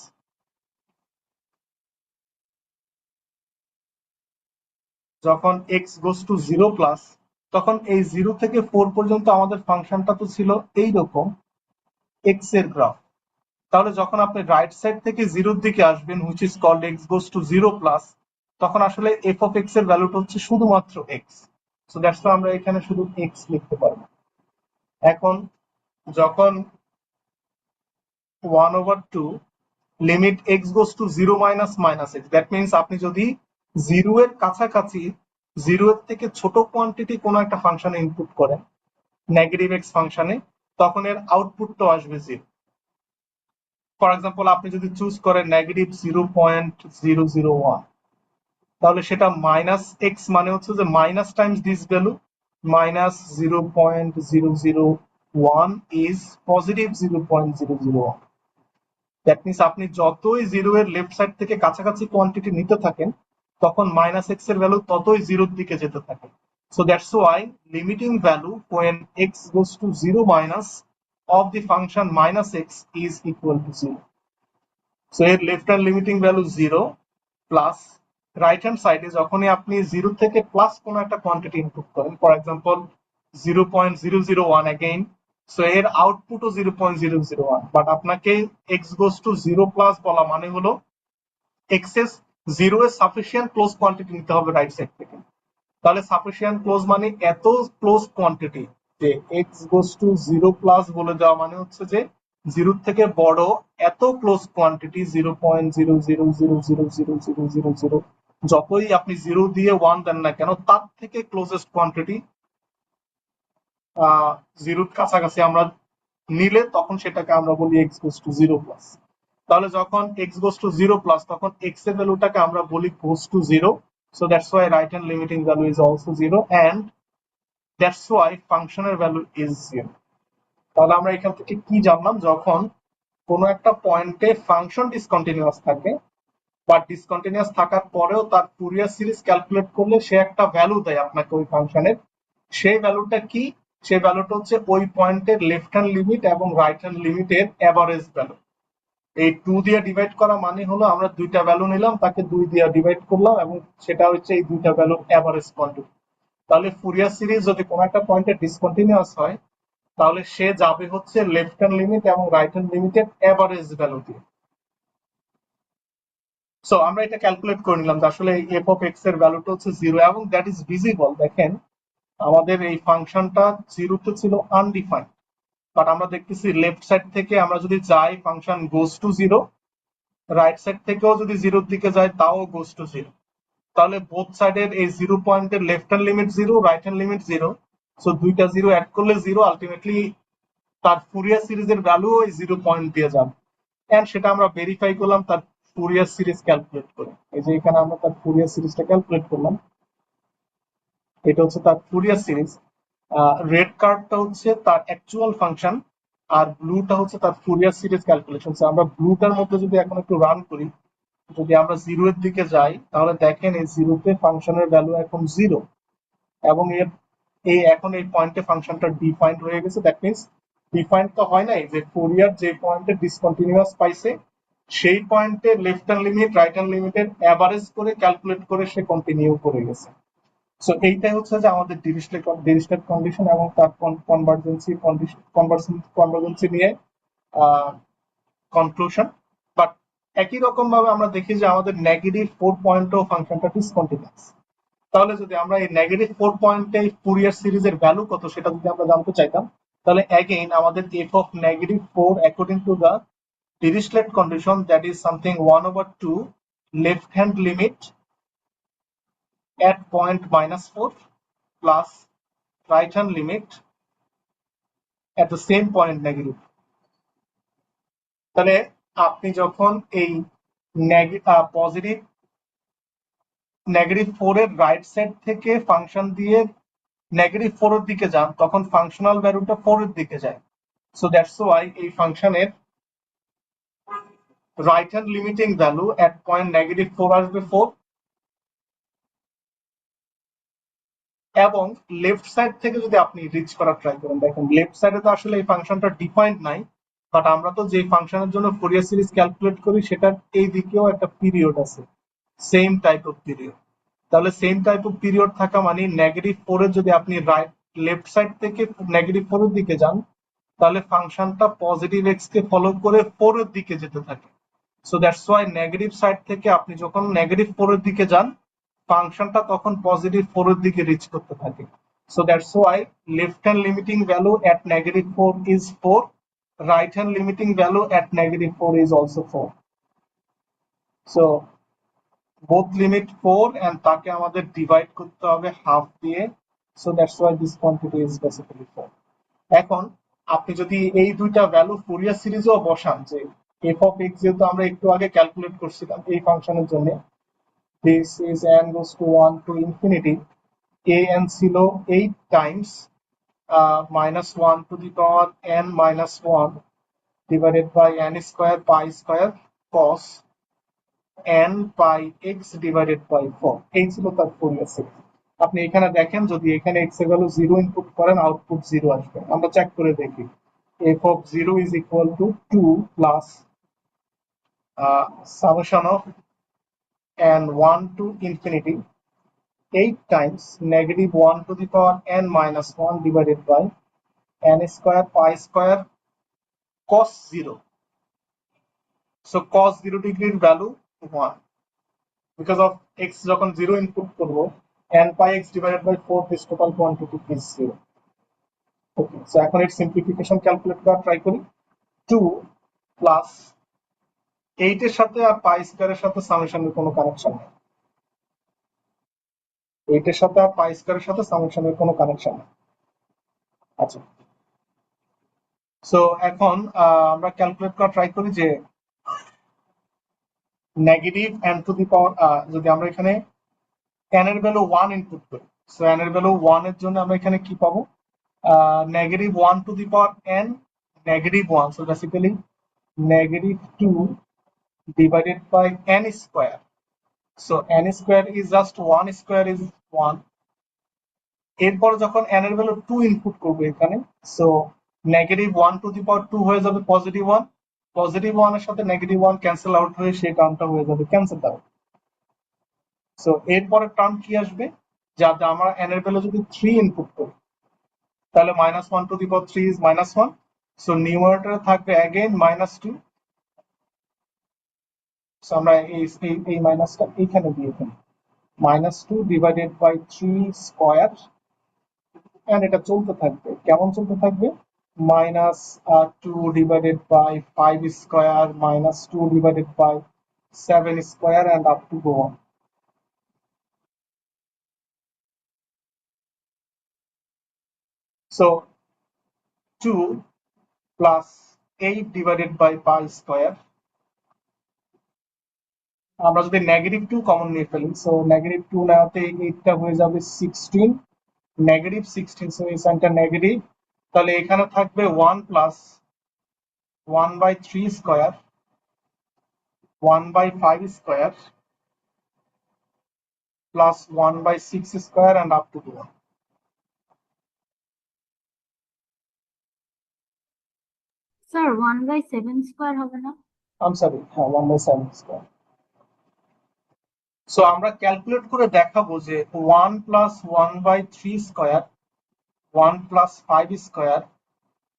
Speaker 1: যখন x goes to 0 প্লাস তখন এই 0 থেকে 4 পর্যন্ত আমাদের ফাংশনটা তো ছিল এইরকম x এর গ্রাফ। তাহলে যখন আপনি রাইট সাইড থেকে 0 এর দিকে আসবেন which is called x goes to 0 plus, তখন আসলে f of x এর ভ্যালুটা হচ্ছে শুধুমাত্র x। সো দ্যাটস ওয়াই আমরা এখানে শুধু x লিখতে পারবো। এখন যখন 1/2 limit x goes to 0 minus minus x, that means আপনি যদি 0 এর কাছাকাছি 0 এর থেকে ছোট কোয়ান্টিটি কোনো একটা ফাংশনে ইনপুট করেন নেগেটিভ এক্স ফাংশনে, তখন এর আউটপুটটা আসবে 0। ফর এক্সাম্পল আপনি যদি চুজ করেন -0.001, তাহলে সেটা মাইনাস এক্স মানে হচ্ছে যে minus Times this value, -0.001 is positive 0.001। That means আপনি যতই 0 এর লেফট সাইড থেকে কাছাকাছি কোয়ান্টিটি নিতে থাকেন তখন মাইনাস এক্স এর ভ্যালু ততই 0 এর দিকে যেতে থাকে। So that's Y limiting value when x goes to 0 minus of the function minus x is equal to 0. So এর left hand limiting value 0 plus right hand সাইডে যখনই আপনি 0 থেকে প্লাস কোনো একটা কোয়ান্টিটি ইনপুট করেন, ফর এক্সাম্পল 0.001 अगेन, সো এর আউটপুটও 0.001, but আপনাকে x goes to 0 প্লাস বলা মানে হলো এক্সেস 0 এর সাফিসিয়েন্ট ক্লোজ কোয়ান্টিটি নিতে হবে রাইট সাইড থেকে। তাহলে সাফিসিয়েন্ট ক্লোজ মানে এত ক্লোজ কোয়ান্টিটি যে x goes to 0 প্লাস বলে দেওয়া মানে হচ্ছে যে 0 থেকে বড় এত ক্লোজ কোয়ান্টিটি 0.000000000, যতই আপনি 0 দিয়ে 1 দেন না কেন তার থেকে ক্লোজেস্ট কোয়ান্টিটি 0 এর কাছাকাছি আমরা নিলে তখন সেটাকে আমরা বলি x goes to 0 প্লাস। তাহলে যখন x goes to 0 প্লাস তখন x এর ভ্যালুটাকে আমরা বলি goes to 0, so that's why right hand limiting value is also 0 and that's why ফাংশনের ভ্যালু is 0। তাহলে আমরা এখান থেকে কি জানলাম, যখন কোন একটা পয়েন্টে ফাংশন ডিসকন্টিনিউয়াস থাকে বা ডিসকন্টিনিউয়াস থাকার পরেও তার ফুরিয়ার সিরিজ ক্যালকুলেট করলে সে একটা ভ্যালু দেয় আপনাকে ওই ফাংশনের, সেই ভ্যালুটা কি, সেই ভ্যালুটা হচ্ছে ওই পয়েন্টের লেফট হ্যান্ড লিমিট এবং রাইট হ্যান্ড লিমিটের এভারেজ ভ্যালু। এই 2 দিয়ে ডিভাইড করা মানে হলো আমরা দুইটা ভ্যালু নিলাম তাকে 2 দিয়ে ডিভাইড করলাম এবং সেটা হচ্ছে এই দুইটা ভ্যালুর এভারেজ কোয়ান্টিটি। তাহলে ফুরিয়ার সিরিজ যদি কোনো একটা পয়েন্টে ডিসকন্টিনিউয়াস হয় তাহলে সে যাবে হচ্ছে লেফট হ্যান্ড লিমিট এবং রাইট হ্যান্ড লিমিটের এভারেজ ভ্যালু দিয়ে। সো আমরা এটা ক্যালকুলেট করে নিলাম যে আসলে এফ অফ এক্স এর ভ্যালুটা হচ্ছে 0 এবং দ্যাট ইজ ভিজিবল। দেখেন আমাদের এই ফাংশনটা 0 তে ছিল আনডিফাইন্ড, বাট আমরা দেখতেছি লেফট সাইড থেকে আমরা যদি যাই function goes to 0, right side থেকেও যদি 0 এর দিকে যায় তাও গোস টু 0। তাহলে বোথ সাইডের এই 0 পয়েন্টের left hand limit 0, right hand limit 0, so দুইটা 0 অ্যাড করলে 0, আলটিমেটলি তার ফুরিয়ার সিরিজের ভ্যালু ওই 0 পয়েন্ট দিয়ে যাবে। এন্ড সেটা আমরা ভেরিফাই করলাম তার ফুরিয়ার সিরিজ ক্যালকুলেট করে। এই যে এখানে আমরা তার ফুরিয়ার সিরিজটা ক্যালকুলেট করলাম, এটা হচ্ছে তার ফুরিয়ার সিরিজ। রেড কার্ভটা হচ্ছে তার অ্যাকচুয়াল ফাংশন আর ব্লুটা হচ্ছে তার ফুরিয়ার সিরিজ ক্যালকুলেশন। আমরা ব্লুটার মধ্যে যদি এখন একটু রান করি, যদি আমরা 0 এর দিকে যাই তাহলে দেখেন এই 0 তে ফাংশনের ভ্যালু এখন 0 এবং এর এখন এই পয়েন্টে ফাংশনটা ডিফাইন্ড হয়ে গেছে। দ্যাট মিন্স ডিফাইন্ড তো হয় নাই, যে ফুরিয়ার যে পয়েন্টে ডিসকন্টিনিউয়াস পাইছে সেই পয়েন্টে left hand limit right hand লিমিটের এভারেজ করে ক্যালকুলেট করে সে কন্টিনিউ করে গেছে। সো এইটাই হচ্ছে যে আমাদের ডিরিচলেট কন্ডিশন এবং তার কনভার্জেন্সি নিয়ে কনক্লুশন। বাট একই রকম ভাবে আমরা দেখি যে আমাদের -4 পয়েন্টেও ফাংশনটা ডিসকন্টিনিউয়াস। তাহলে যদি আমরা এই -4 পয়েন্টে ফুরিয়ার সিরিজের ভ্যালু কত সেটা যদি আমরা জানতে চাইতাম, তাহলে অ্যাগেইন আমাদের f of -4 according to the Dirichlet condition, that is something 1/2 left hand limit at point -4 plus right hand limit at the same point negative। তাহলে আপনি যখন এই পজিটিভ -4 এর রাইট সাইড থেকে ফাংশন দিয়ে -4 এর দিকে যান, তখন ফাংশনাল ভ্যালুটা 4 এর দিকে যায়। সো দ্যাটস ওয়াই এই ফাংশনের রাইট হ্যান্ড লিমিটিং ভ্যালু এট পয়েন্ট -4 আসবে 4, এবং লেফট সাইড থেকে যদি আপনি রিচ করার ট্রাই করেন, দেখেন লেফট সাইডে তো আসলে এই ফাংশনটা ডিফাইন্ড নাই, বাট আমরা তো যে ফাংশনের জন্য ফুরিয়ার সিরিজ ক্যালকুলেট করি সেটার এই দিকেও একটা পিরিয়ড আছে, সেম টাইপ অফ পিরিয়ড। তাহলে সেম টাইপ অফ পিরিয়ড থাকা মানে -4 এর যদি আপনি রাইট লেফট সাইড থেকে -4 এর দিকে যান, তাহলে ফাংশনটা পজিটিভ এক্স কে ফলো করে 4 এর দিকে যেতে থাকে। So that's Y negative side থেকে আপনি যখন -4 এর দিকে যান, ফাংশনটা তখন পজিটিভ 4 এর দিকে রিচ করতে থাকে। So that's Y left hand limiting value at -4 is 4, right hand limiting value at -4 is also 4. So both limit 4 and তাকে আমাদের ডিভাইড করতে হবে হাফ দিয়ে, so that's why this quantity is basically 4. এখন আপনি যদি এই দুইটা ভ্যালু ফুরিয়ার সিরিজেও বসান, যে f of x যেহেতু আমরা একটু আগে ক্যালকুলেট করছিলাম এই ফাংশনের জন্য, this is n goes to 1 to infinity, an ছিল 8 times -1 to the power n minus 1 divided by n square pi square cos n pi x divided by 4, এই ছিল তার ফুরিয়ার সিরিজ। আপনি এখানে দেখেন, যদি এখানে x এর ভ্যালু 0 ইনপুট করেন, আউটপুট 0 আসবে। আমরা চেক করে দেখি, f of 0 is equal to 2 plus summation of n 1 to infinity 8 times -1 to the power n minus 1 divided by n square pi square cos 0. So cos 0 degree value 1. Because of x যখন 0 input করব, n pi x divided by 4, this total quantity is 0. Okay, so এখন এর simplification calculate করা try করি। 2 plus 8 এর সাথে আর পাই স্কয়ারের সাথে সামেশনের কোনো কানেকশন নেই, 8 এর সাথে আর পাই স্কয়ারের সাথে সামেশনের কোনো কানেকশন নেই। আচ্ছা, সো এখন আমরা ক্যালকুলেট করা ট্রাই করি যে নেগেটিভ n টু দি পাওয়ার, যদি আমরা এখানে n এর ভ্যালু 1 ইনপুট করি, সো n এর ভ্যালু 1 এর জন্য আমরা এখানে কি পাবো, -1 to the power n -1, so basically -2 divided by n square, so n square is just 1 square is 1. এরপর যখন n এর ভ্যালু 2 ইনপুট করব এখানে, সো -1 to the power 2 হয়ে যাবে +1, +1 এর সাথে -1 ক্যান্সেল আউট হয়ে সেই টার্মটা হয়ে যাবে ক্যান্সেল আউট। সো এরপরের টার্ম কি আসবে, যাতে আমরা n এর ভ্যালু যদি 3 ইনপুট করি, তাহলে -1 to the power 3 is -1, so নিউমারেটরে থাকবে again -2, so আমরা এই মাইনাসটা এখানে দিয়ে দেব, -2 divided by 3 স্কয়ার, এন্ড এটা চলতে থাকবে, কেমন চলতে থাকবে, -2 divided by 5 square, -2 divided by 7 square, and up to go on. So 2 plus 8 divided by pi square, আমরা যদি -2 কমন নিয়ে ফেলি, সো -2 নেওয়াতে 8টা হয়ে যাবে 16, -16, সো এই সাইনটা নেগেটিভ, তাহলে এখানে থাকবে 1 plus 1/3 square, 1/5 square plus 1/6 square, and up to 1.
Speaker 2: Sir 1/7 square হবে না?
Speaker 1: I'm sorry, হ্যাঁ 1/7 স্কয়ার। সো আমরা ক্যালকুলেট করে দেখাবো যে 1 প্লাস 1/3 স্কয়ার, 1 প্লাস 5 স্কয়ার,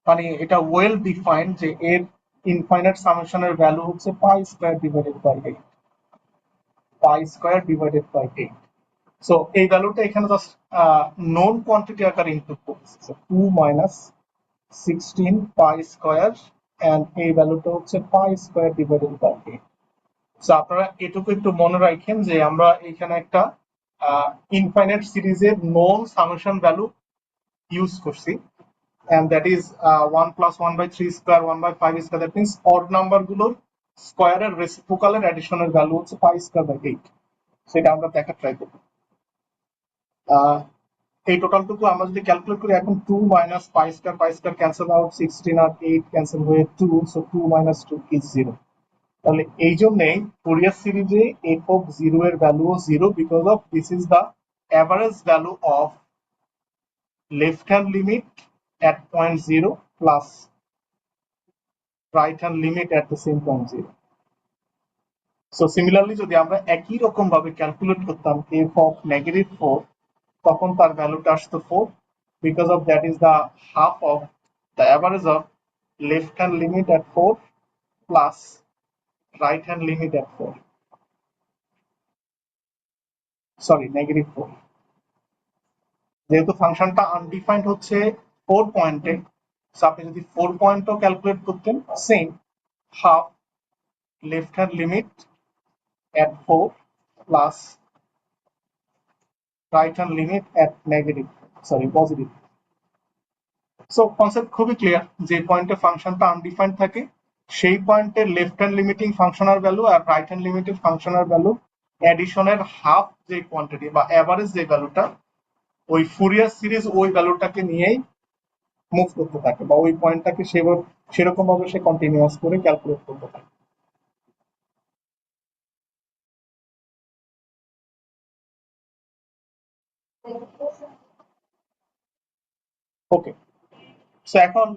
Speaker 1: মানে এটা ওয়েল ডিফাইন্ড যে এর ইনফাইনাইট সামেশনের ভ্যালু হচ্ছে pi square divided by 8, pi square divided by 8। So এই ভ্যালুটা এখানে জাস্ট নোন কোয়ান্টিটি আকারে ইনপুট করতেছে, 2 মাইনাস 16 পাই স্কয়ার, এন্ড এই ভ্যালুটা হচ্ছে pi square divided by 8। So আপনারা এটুকু একটু মনে রাখেন যে আমরা এখানে একটা ইনফাইনাইট সিরিজের নোন সামেশন ভ্যালু ইউজ করছি, and that is 1 plus 1/3 square, 1/5 square, that means odd number গুলোর স্কোয়ারের রেসিপ্রোকালের অ্যাডিশনের ভ্যালু হচ্ছে পাই স্কোয়ার বাই 8। সেটা আমরা দেখার ট্রাই করব। এই টোটালটুকু আমরা যদি ক্যালকুলেট করি, এখন 2 মাইনাস পাই স্কোয়ার ক্যান্সেল আউট, 16 আর 8 ক্যান্সেল হয়ে 2, সো 2 মাইনাস 2 ইজ 0। তাহলে এই জন্যই ফুরিয়ার সিরিজে এফ অফ 0 এর ভ্যালুও 0, because of this is the average value of left hand limit at point 0 plus right hand limit at the same point 0. So similarly যদি আমরা একই রকম ভাবে ক্যালকুলেট করতাম f of -4, তখন তার ভ্যালুটা আসতো 4, because of that is the half of the average of left hand limit at 4 plus right hand limit at 4, sorry -4। যেহেতু ফাংশনটা আনডিফাইন্ড হচ্ছে 4 পয়েন্টে, সো আপনি যদি 4 পয়েন্টও ক্যালকুলেট করতেন, same half left hand limit at 4 plus right hand limit at positive. So concept খুবই clear, যে পয়েন্টে ফাংশনটা আনডিফাইন্ড থাকে সেই পয়েন্টে left hand limiting functional value আর right hand limiting functional value অ্যাডিশনের হাফ যে কোয়ান্টিটি বা এভারেজ যে ভ্যালুটা, ওই ফুরিয়ার সিরিজ ওই ভ্যালুটাকে নিয়েই মুভ করতে থাকে, বা ওই পয়েন্টটাকে সেরকম ভাবে সে কন্টিনিউয়াস করে ক্যালকুলেট করতে থাকে। ওকে, সো এখন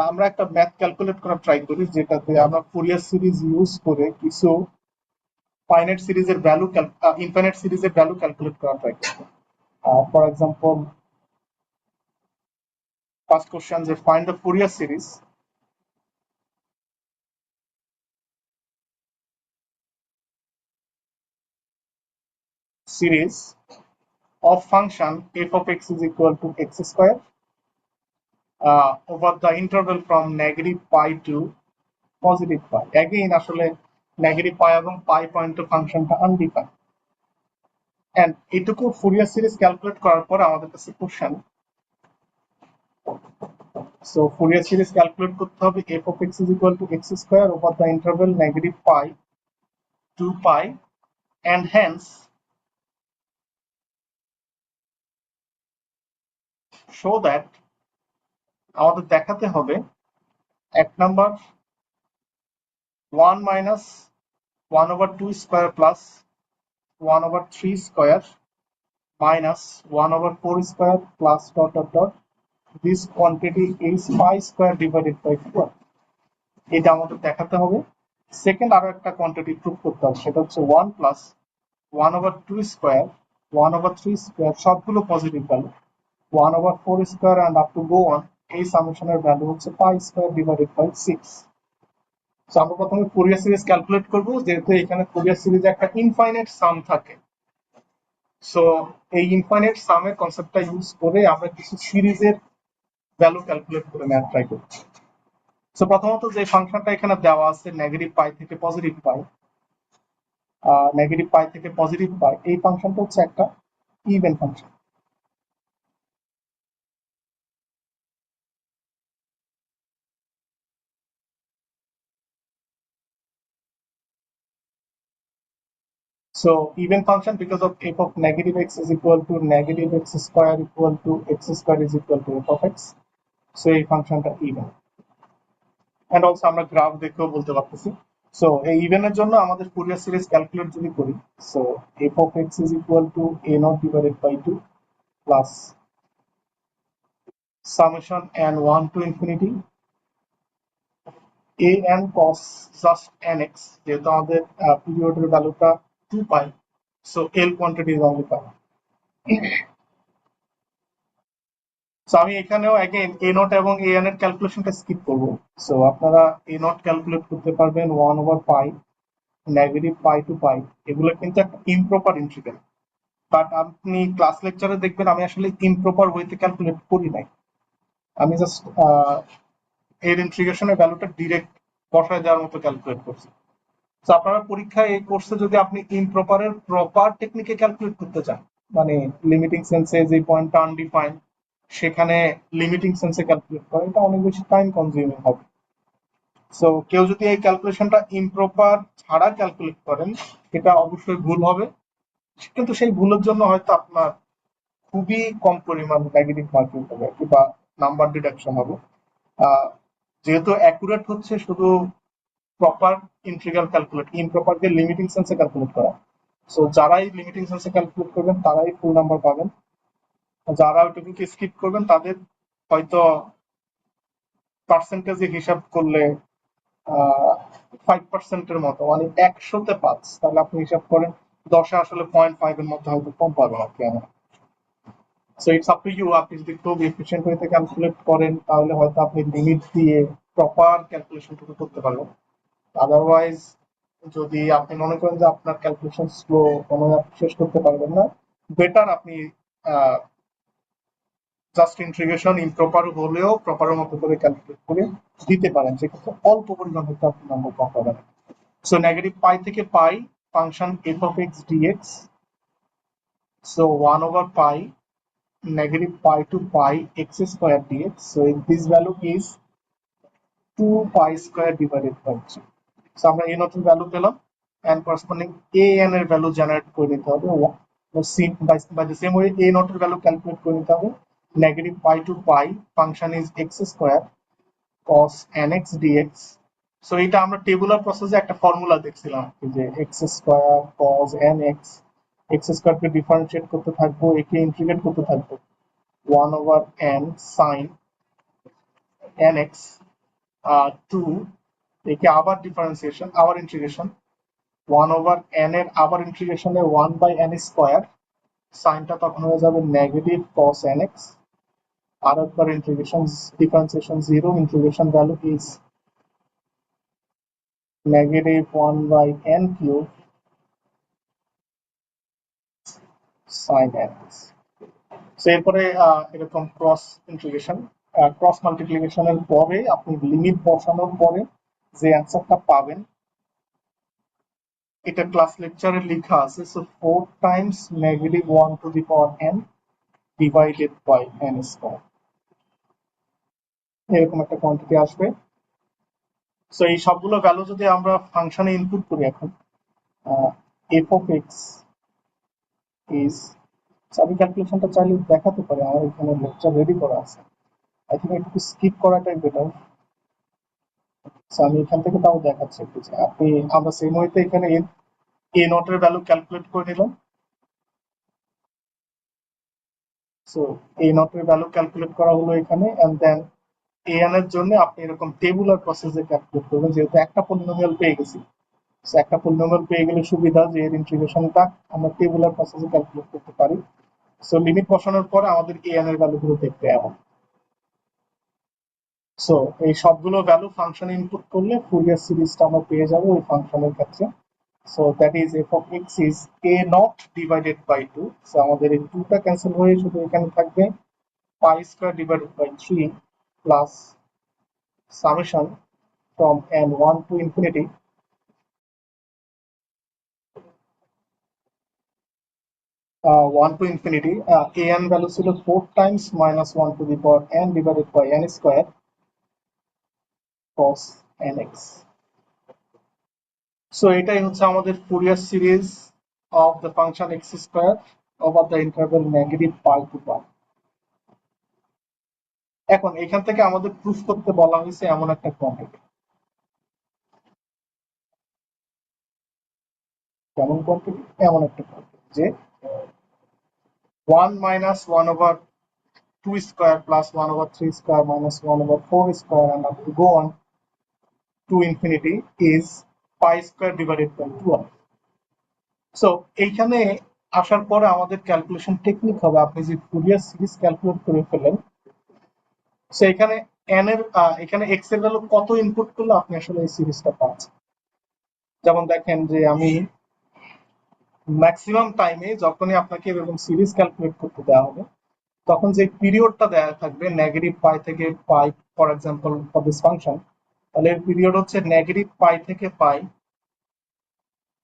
Speaker 1: আমরা একটা ম্যাথ ক্যালকুলেট করার ট্রাই করি, যেটাতে আমরা ফুরিয়ার সিরিজ ইউজ করে কিছু ফাইনাইট সিরিজের ভ্যালু ইনফাইনাইট সিরিজের ভ্যালু ক্যালকুলেট করার ট্রাই করব। ফর এক্সাম্পল, ফার্স্ট কোশ্চেন, যে find the Fourier series of function f of x is equal to x square over the interval from -pi to +pi. Again আসলে -pi এবং pi point ফাংশনটা undefined, and এটুকু Fourier series calculate করার পর আমাদের কাছে question, so Fourier series calculate করতে হবে f of x is equal to x square over the interval -pi to pi, and hence show that আমাদের দেখাতে হবে, এক number 1 minus 1 over 2 square plus 1 over 3 square minus 1 over 4 square plus ... this quantity is pi square divided by 4. এটা আমাদের দেখাতে হবে। Second আরো একটা কোয়ান্টিটি প্রুভ করতে হবে, সেটা হচ্ছে 1 plus 1 over 2 square 1 over 3 square, সবগুলো positive value, 1 over 4 square and up to go on, এই সামেশনের ভ্যালু হচ্ছে pi square divided by 6. So আমরা প্রথমে ফুরিয়ার সিরিজ ক্যালকুলেট করব, যেহেতু এখানে ফুরিয়ার সিরিজে একটা ইনফাইনাইট সাম থাকে। সো এই ইনফাইনাইট সামের কনসেপ্টটা ইউজ করে আমরা কিছু সিরিজের ভ্যালু ক্যালকুলেট করে নেওয়ার ট্রাই করছি। সো প্রথমত যে ফাংশনটা এখানে দেওয়া আছে -pi থেকে +pi, এই ফাংশনটা হচ্ছে একটা even function. So even function, because of f of -x is equal to -x square equal to x square is equal to f of x. So এই ফাংশনটা ইভেন, এন্ড অলসো আমরা graph দেখেও বলতে পারতেছি। সো এই ইভেনের জন্য আমাদের Fourier series calculate যদি করি, so f of x is equal to a0 divided by 2 plus summation n1 to infinity a n cos just nx, যেহেতু আমাদের পিরিয়ডের ভ্যালুটা 2 pi, so l quantity is only pi. So আমি এখানেও again a0 এবং an এর ক্যালকুলেশনটা skip করব। So আপনারা a0 ক্যালকুলেট করতে পারবেন 1 over pi, -pi to pi, এগুলো কিন্তু একটা ইমপ্রপার ইন্টিগ্রাল, বাট আপনি ক্লাস লেকচারে দেখবেন আমি আসলে ইমপ্রপার ওয়েতে ক্যালকুলেট করি নাই, আমি জাস্ট এর ইন্টিগ্রেশনের ভ্যালুটা ডিরেক্ট বসায় দেওয়ার মতো ক্যালকুলেট করছি। তো আপনারা পরীক্ষায় এই কোর্সে যদি আপনি ইমপ্রপারের প্রপার টেকনিকে ক্যালকুলেট করতে চান, মানে লিমিটিং সেন্সে যে পয়েন্টটা আনডিফাইন্ড সেখানে লিমিটিং সেন্সে ক্যালকুলেট করা, এটা অনেক বেশি টাইম কনজিউমিং হবে। সো কেউ যদি এই ক্যালকুলেশনটা ইমপ্রপার ছাড়া ক্যালকুলেট করেন সেটা অবশ্যই ভুল হবে, কিন্তু সেই ভুলের জন্য হয়তো আপনার খুবই কম পরিমাণ নেগেটিভ মার্কিং হবে আর কি, বা নাম্বার ডিডাকশন হবে। যেহেতু অ্যাকুরেট হচ্ছে শুধু প্রপার ইন্টিগ্রাল ক্যালকুলেট, ইমপ্রপার কে লিমিটিং সেন্সে ক্যালকুলেট করা। সো যারাই লিমিটিং সেন্সে ক্যালকুলেট করবেন তারাই ফুল নাম্বার পাবেন, যারা ওইটুকুকে স্কিপ করবেন তাদের হয়তো পার্সেন্টেজে হিসাব করলে 5%-এর মতো, মানে 100-তে 5, তাহলে আপনি হিসাব করেন 10-এ আসলে 0.5 এর মধ্যে হয়তো কম পাবেন আপনি এমন। So it's up to you, আপনি যদি খুব এফিসিয়েন্ট ওয়েতে ক্যালকুলেট করেন তাহলে হয়তো আপনি লিমিট দিয়ে প্রপার ক্যালকুলেশনটুকু করতে পারবেন। আদারওয়াইজ যদি আপনি মনে করেন যে আপনার ক্যালকুলেশন স্লো, কোনো শেষ করতে পারবেন না, বেটার আপনি জাস্ট ইন্টিগ্রেশন ইমপ্রপার হলেও প্রপারের মতো করে ক্যালকুলেট করে দিতে পারেন, সেক্ষেত্রে অল্প পরিমাণ হয়তো আপনি নম্বর কম পাবেন। সো নেগেটিভ পাই থেকে pi function F of X DX, so 1/পাই negative pi to pi x square dx. So this value is 2 pi square divided by 3. So আমরা a naught এর ভ্যালু পেলাম, and corresponding a n এর value generate করে নিতে হবে। By the same way a naught এর value calculate করে নিতে হবে। Negative pi to pi function is x square cos nx dx. So এটা আমরা টেবুলার প্রসেসে একটা ফর্মুলা দেখছিলাম যে x square cos nx, x square কে ডিফারেন্সিয়েট করতে থাকবো, একে ইন্টিগ্রেট করতে থাকবো 1/n sin nx, 2 একে আবার ডিফারেন্সিয়েশন, আবার ইন্টিগ্রেশন 1/n এর আবার ইন্টিগ্রেশনে 1/n স্কয়ার, সাইনটা তখন হয়ে যাবে নেগেটিভ cos nx, আর একবার integration differentiation 0, integration value is negative 1/n cube sin nx। So এরপরে এরকম ক্রস ইন্টিগ্রেশন, ক্রস মাল্টিপ্লিকেশনের পরে আপনি লিমিট বসানোর পরে যে অ্যান্সারটা পাবেন এটা ক্লাস লেকচারে লেখা আছে। So 4 times negative 1 to the power n divided by n square, এরকম একটা কোয়ান্টিটি আসবে। সো এই সবগুলো ভ্যালু যদি আমরা ফাংশনে ইনপুট করি এখন, এফ অফ এক্স ইজ, আমি ক্যালকুলেশনটা চাইলে দেখাতে পারি, আমার এখানে লেকচার রেডি করা আছে, আই থিঙ্ক একটু স্কিপ করাটাই বেটার। আমি এখান থেকে তাও দেখাচ্ছি একটু যে আপনি, আমরা সেম ওয়েতে এখানে এ নট এর ভ্যালু ক্যালকুলেট করে নিলাম। সো এ নট এর ভ্যালু ক্যালকুলেট করা হলো এখানে, এন্ড দেন এ এন এর জন্য আপনি এরকম টেবুলার প্রসেসে ক্যালকুলেট করবেন, যেহেতু একটা পলিনোমিয়াল পেয়ে গেছি। সো একটা পলিনোমিয়াল পেয়ে গেলে সুবিধা যে এর ইন্টিগ্রেশনটা আমরা টেবুলার প্রসেসে ক্যালকুলেট করতে পারি। সো লিমিট বসানোর পরে আমাদের এ এন এর ভ্যালুগুলো দেখতে এমন। সো এই সবগুলো ভ্যালু ফাংশনে ইনপুট করলে ফুরিয়ার সিরিজটা আমরা পেয়ে যাবো ওই ফাংশনের ক্ষেত্রে। So that is F of X is A naught divided by 2। So আমাদের এই 2টা ক্যান্সেল হয়ে শুধু এখানে থাকবে pi square divided by 3 plus summation from n1 to infinity 1 to infinity an value ছিল 4 times minus 1 to the power n divided by n square cos nx। So এটাই হচ্ছে আমাদের Fourier series of the function X square over the interval negative pi two পাই। এখন এখান থেকে আমাদের proof করতে বলা হয়েছে এমন একটা কোয়ান্টিটি, কেমন কোয়ান্টিটি, এমন একটা কোয়ান্টিটি যে 1 minus 1 over 2 square plus 1 over 3 square minus 1 over 4 square and up to go on to infinity is pi square divided by 12. So এইখানে আসার পরে আমাদের ক্যালকুলেশন টেকনিক হবে, আপনি যে ফুরিয়ার সিরিজ ক্যালকুলেট করে ফেলেন, সো এখানে n এর এখানে x এর ভ্যালু কত ইনপুট করলে আপনি আসলে এই সিরিজটা পাচ্ছেন। যেমন দেখেন যে আমি ম্যাক্সিমাম টাইমে যখনই আপনাকে এরকম সিরিজ ক্যালকুলেট করতে দেওয়া হবে তখন যে পিরিয়ডটা দেওয়া থাকবে নেগেটিভ পাই থেকে pi, for example for this function, তাহলে এর পিরিয়ড হচ্ছে নেগেটিভ পাই থেকে পাই।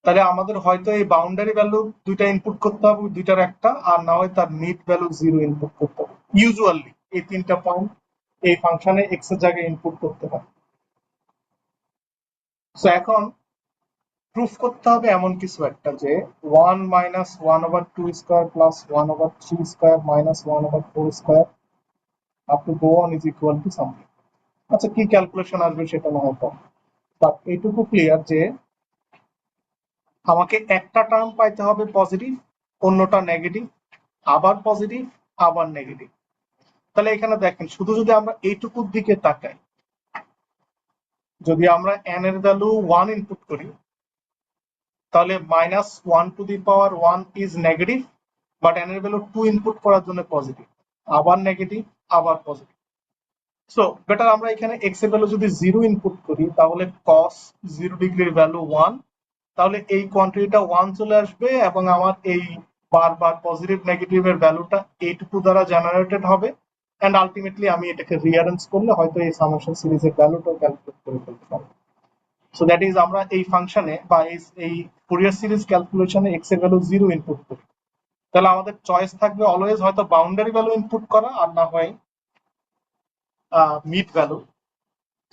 Speaker 1: তাহলে আমাদের হয়তো এই বাউন্ডারি ভ্যালু দুইটা ইনপুট করতে হবে, দুইটার একটা, আর না হয় তার মিড ভ্যালু 0 ইনপুট করতে হবে। ইউজুয়ালি এই 3টা পয়েন্ট এই ফাংশনে এক্স এর জায়গায় ইনপুট করতে হয়। সো এখন প্রুফ করতে হবে এমন কিছু একটা যে 1 - 1/2 plus 1/3 minus 1/4 up to go on is equal to something. আচ্ছা, কি ক্যালকুলেশন আসবে সেটা না হয়তো, বাট এইটুকু ক্লিয়ার যে আমাকে একটা টার্ম পাইতে হবে পজিটিভ, অন্যটা নেগেটিভ, আবার পজিটিভ, আবার নেগেটিভ। তাহলে এখানে দেখেন, শুধু যদি আমরা এইটুকুর দিকে তাকাই, যদি আমরা n এর ভ্যালু 1 ইনপুট করি, তাহলে -1 to the power 1 is negative, but n এর ভ্যালু 2 ইনপুট করার জন্য পজিটিভ, আবার নেগেটিভ, আবার পজিটিভ। সো বেটার আমরা এখানে x এর ভ্যালু যদি 0 ইনপুট করি, তাহলে cos 0 ডিগ্রির ভ্যালু 1, তাহলে এই কোয়ান্টিটিটা 1 চলে আসবে এবং আমার এই বারবার পজিটিভ নেগেটিভ এর ভ্যালুটা এইটুকু দ্বারা জেনারেটেড হবে, এন্ড আলটিমেটলি আমি এটাকে রিঅ্যারেঞ্জ করলে হয়তো এই সামেশন সিরিজের ভ্যালুটাও ক্যালকুলেট করে ফেলতে পারবো। সো দ্যাট ইজ আমরা এই ফাংশনে বা এই ফুরিয়ার সিরিজ ক্যালকুলেশনে x এর ভ্যালু 0 ইনপুট করি, তাহলে আমাদের চয়েস থাকবে অলওয়েজ হয়তো বাউন্ডারি ভ্যালু ইনপুট করা, আর না হয় মিড ভ্যালু,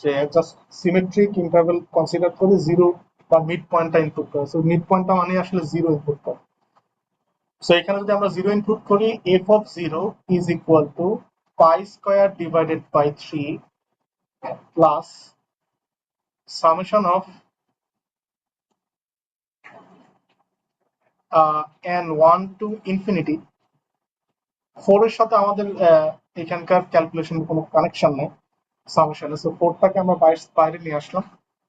Speaker 1: যে জাস্ট সিমেট্রিক ইন্টারভ্যাল কনসিডার করে 0 বা মিড পয়েন্টটা ইনপুট করা। সো মিড পয়েন্টটা মানে আসলে 0 ইনপুট করা। সো এখানে যদি আমরা 0 ইনপুট করি, f of 0 is equal to pi square divided by 3 plus summation of n1 to infinity। 4 এর সাথে আমাদের এখানকার ক্যালকুলেশন কোনো কানেকশন নেই সামেশনে, সো 4টাকে আমরা বাইরে নিয়ে আসলাম,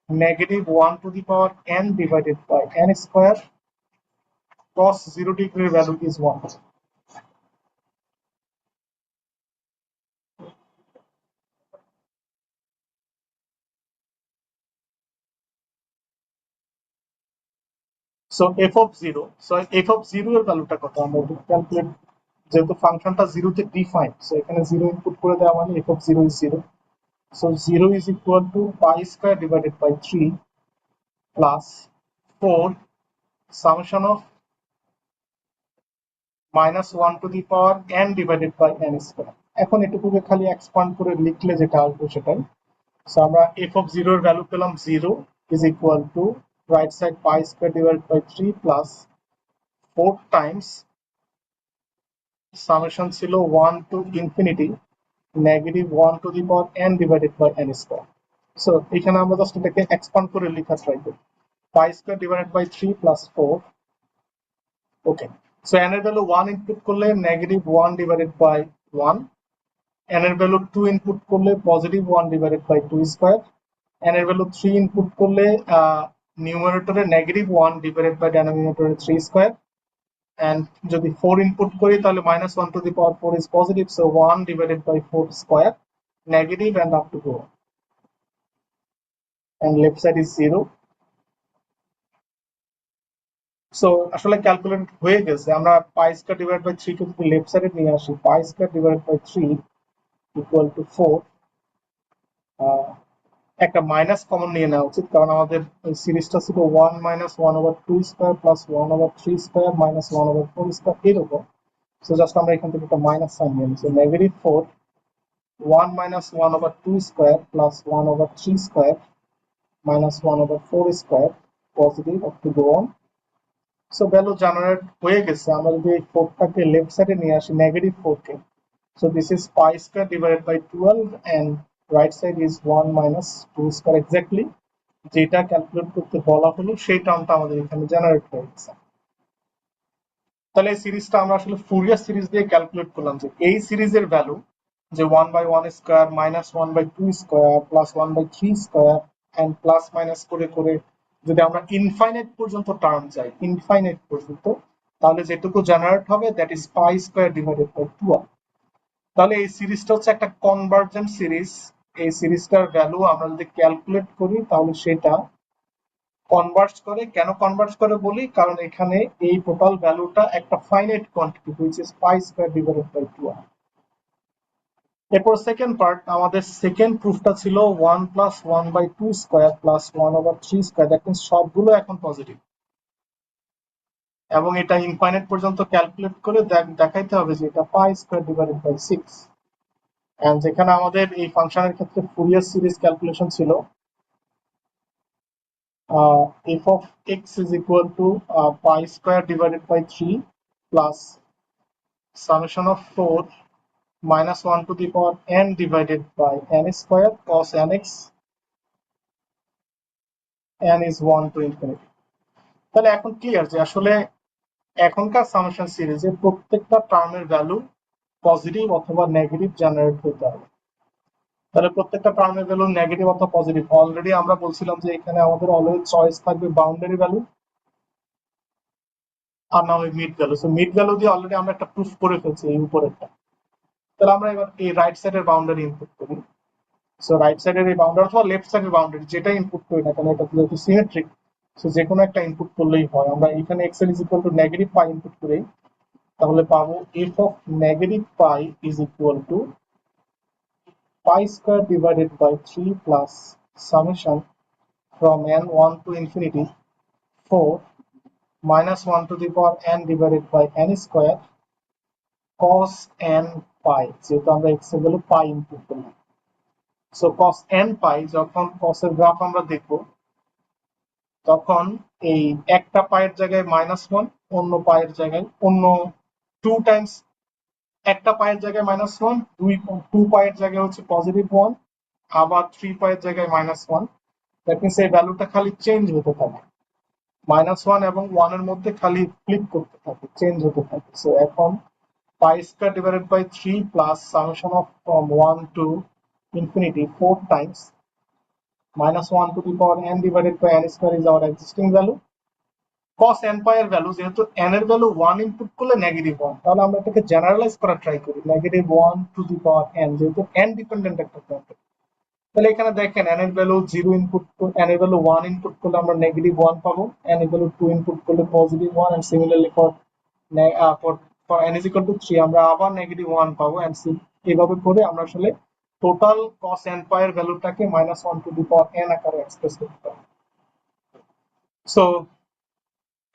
Speaker 1: -1 to the power n divided by n square, cos 0 degree value is 1. So f of 0 এর ভ্যালুটা কত আমরা ক্যালকুলেট, যেহেতু ফাংশনটা 0 তে ডিফাইন্ড, সো এখানে 0 ইনপুট করে দেওয়া মানে f of 0 is 0। So 0 is equal to pi square divided by 3 plus 4 summation of -1 to the power n divided by n square। এখন এটুকুকে খালি এক্সপান্ড করে লিখলে যেটা আসবে সেটাই। সো আমরা f of 0 এর ভ্যালু পেলাম 0 is equal to right side pi square divided by 3 plus 4 times summation ছিল 1 to infinity -1 to the power n divided by n square। So এখানে আমরা জাস্ট এটাকে এক্সপান্ড করে লেখা ট্রাই করি, pi square divided by 3 plus 4। Okay, so n এর value 1 input করলে -1 divided by 1, n এর ভ্যালু 2 ইনপুট করলে +1 divided by 2 স্কয়ার, n এর ভ্যালু 3 ইনপুট করলে নিউমারেটরে -1 divided by ডিনোমিনেটরে 3 স্কয়ার, and যদি 4 ইনপুট করি তাহলে -1 to the power 4 is positive, so 1 divided by 4 square, negative and up to go, and left side is 0। So আসলে calculate হয়ে গেছে। আমরা pi square divide by 3 কে যদি লেফট সাইডে নিয়ে আসি, pi square divide by 3 equal to 4, একটা মাইনাস কমন নিয়ে নেওয়া উচিত, কারণ আমাদের সিরিজটা ছিল 1 - 1/2 square plus 1/3 square minus 1/4 square এরকম। সো জাস্ট আমরা এখান থেকে একটা মাইনাস সাইন নিয়ে নিচ্ছি, -4 1 - 1/2 square plus 1/3 square minus 1/4 square, positive up to go on. So value generate হয়ে গেছে। আমরা যদি এই 4টাকে লেফট সাইডে নিয়ে আসি, -4 কে, so this is pi square divided by 12 and right side is 1 - 2 square, exactly যেটা ক্যালকুলেট করতে বলা হলো সেই টার্মটা আমাদের এখানে জেনারেট হয়ে গেছে। তাহলে এই সিরিজটা আমরা আসলে ফুরিয়ার সিরিজ দিয়ে ক্যালকুলেট করলাম যে এই সিরিজের ভ্যালু যে 1/1 square -1/2 square plus 1/3 square and plus minus করে করে যদি আমরা ইনফাইনাইট পর্যন্ত টার্ম যাই, ইনফাইনাইট পর্যন্ত, তাহলে যেটুকু জেনারেট হবে that is pi square divided by 12। তাহলে এই সিরিজটা হচ্ছে একটা কনভার্জেন্ট সিরিজ। এই সিরিজটার ভ্যালু আমরা যদি ক্যালকুলেট করি তাহলে সেটা কনভার্জ করে। কেন কনভার্জ করে বলি, কারণ এখানে এই টোটাল ভ্যালুটা একটা finite quantity which is pi square divided by 12। এরপর সেকেন্ড পার্ট, আমাদের সেকেন্ড প্রুফটা ছিল 1 + 1/2 square plus 1/3 square, that means সবগুলো এখন পজিটিভ এবং এটা ইনফাইনাইট পর্যন্ত ক্যালকুলেট করে দেখাইতে হবে যে এটা pi square divided by 6। And যেখানে আমাদের এই ফাংশনের ক্ষেত্রে ফুরিয়ার সিরিজ ক্যালকুলেশন ছিল f of x is equal to pi square divided by 3 plus summation of 4 minus 1 to the power n divided by n square cos nx, n is 1 to infinity. তাহলে এখন clear যে আসলে এখনকার summation সিরিজে প্রত্যেকটা টার্মের value positive অথবা negative generate হতে হবে। তাহলে প্রত্যেকটা টার্মের ভ্যালু নেগেটিভ অথবা পজিটিভ। অলরেডি আমরা বলছিলাম যে এখানে আমাদের অলওয়েজ চয়েস থাকবে বাউন্ডারি ভ্যালু আর না হয় mid value. So mid value দিয়ে অলরেডি আমরা একটা প্রুফ করে ফেলছি এই উপরেরটা। তাহলে আমরা এবার এই রাইট সাইডের বাউন্ডারি ইনপুট করি। সো রাইট সাইডের এই বাউন্ডারি অথবা লেফট সাইডের বাউন্ডারি যেটা ইনপুট করি না কেন, এটা যেহেতু সিমেট্রিক, সো যে কোনো একটা ইনপুট করলেই হয়। আমরা এখানে x এর is equal two negative pi input করি, তাহলে পাবো f of negative pi is equal two pi square divided by 3 plus summation from n1 to infinity 4 minus 1 to the power n divided by n square cos n pi, যেহেতু আমরা x এর value পাই input করলাম। So cos n pi, যখন cos এর graph আমরা দেখব তখন এই একটা পায়ের জায়গায় -1, অন্য পায়ের জায়গায় অন্য 2 টাইমস, একটা পায়ের জায়গায় -1, 2 পায়ের জায়গায় হচ্ছে +1, আবার 3 পায়ের জায়গায় -1। দ্যাট মিন্স এই ভ্যালুটা খালি চেঞ্জ হতে থাকে, -1 এবং 1 এর মধ্যে খালি ফ্লিপ করতে থাকে, চেঞ্জ হতে থাকে। সো এখন pi square divided by 3 plus summation of from 1 to infinity 4 times -1 to the power n divided by n square is our existing value. cos n pi এর ভ্যালু, যেহেতু n এর value 1 input করলে -1, তাহলে আমরা এটাকে generalise করার try করি, -1 to the power n, যেহেতু n ডিপেন্ডেন্ট একটা কোয়ান্টিটি। তাহলে এখানে দেখেন n এর ভ্যালু 0 ইনপুট, n এর ভ্যালু 1 ইনপুট করলে আমরা -1 পাবো, n এর ভ্যালু 2 ইনপুট করলে +1, and similarly for n is equal to 3 আমরা আবার -1 পাবো, and এইভাবে করে আমরা আসলে টোটাল cos n pi এর ভ্যালুটাকে -1 to the power n আকারে এক্সপ্রেস করতে পারি। সো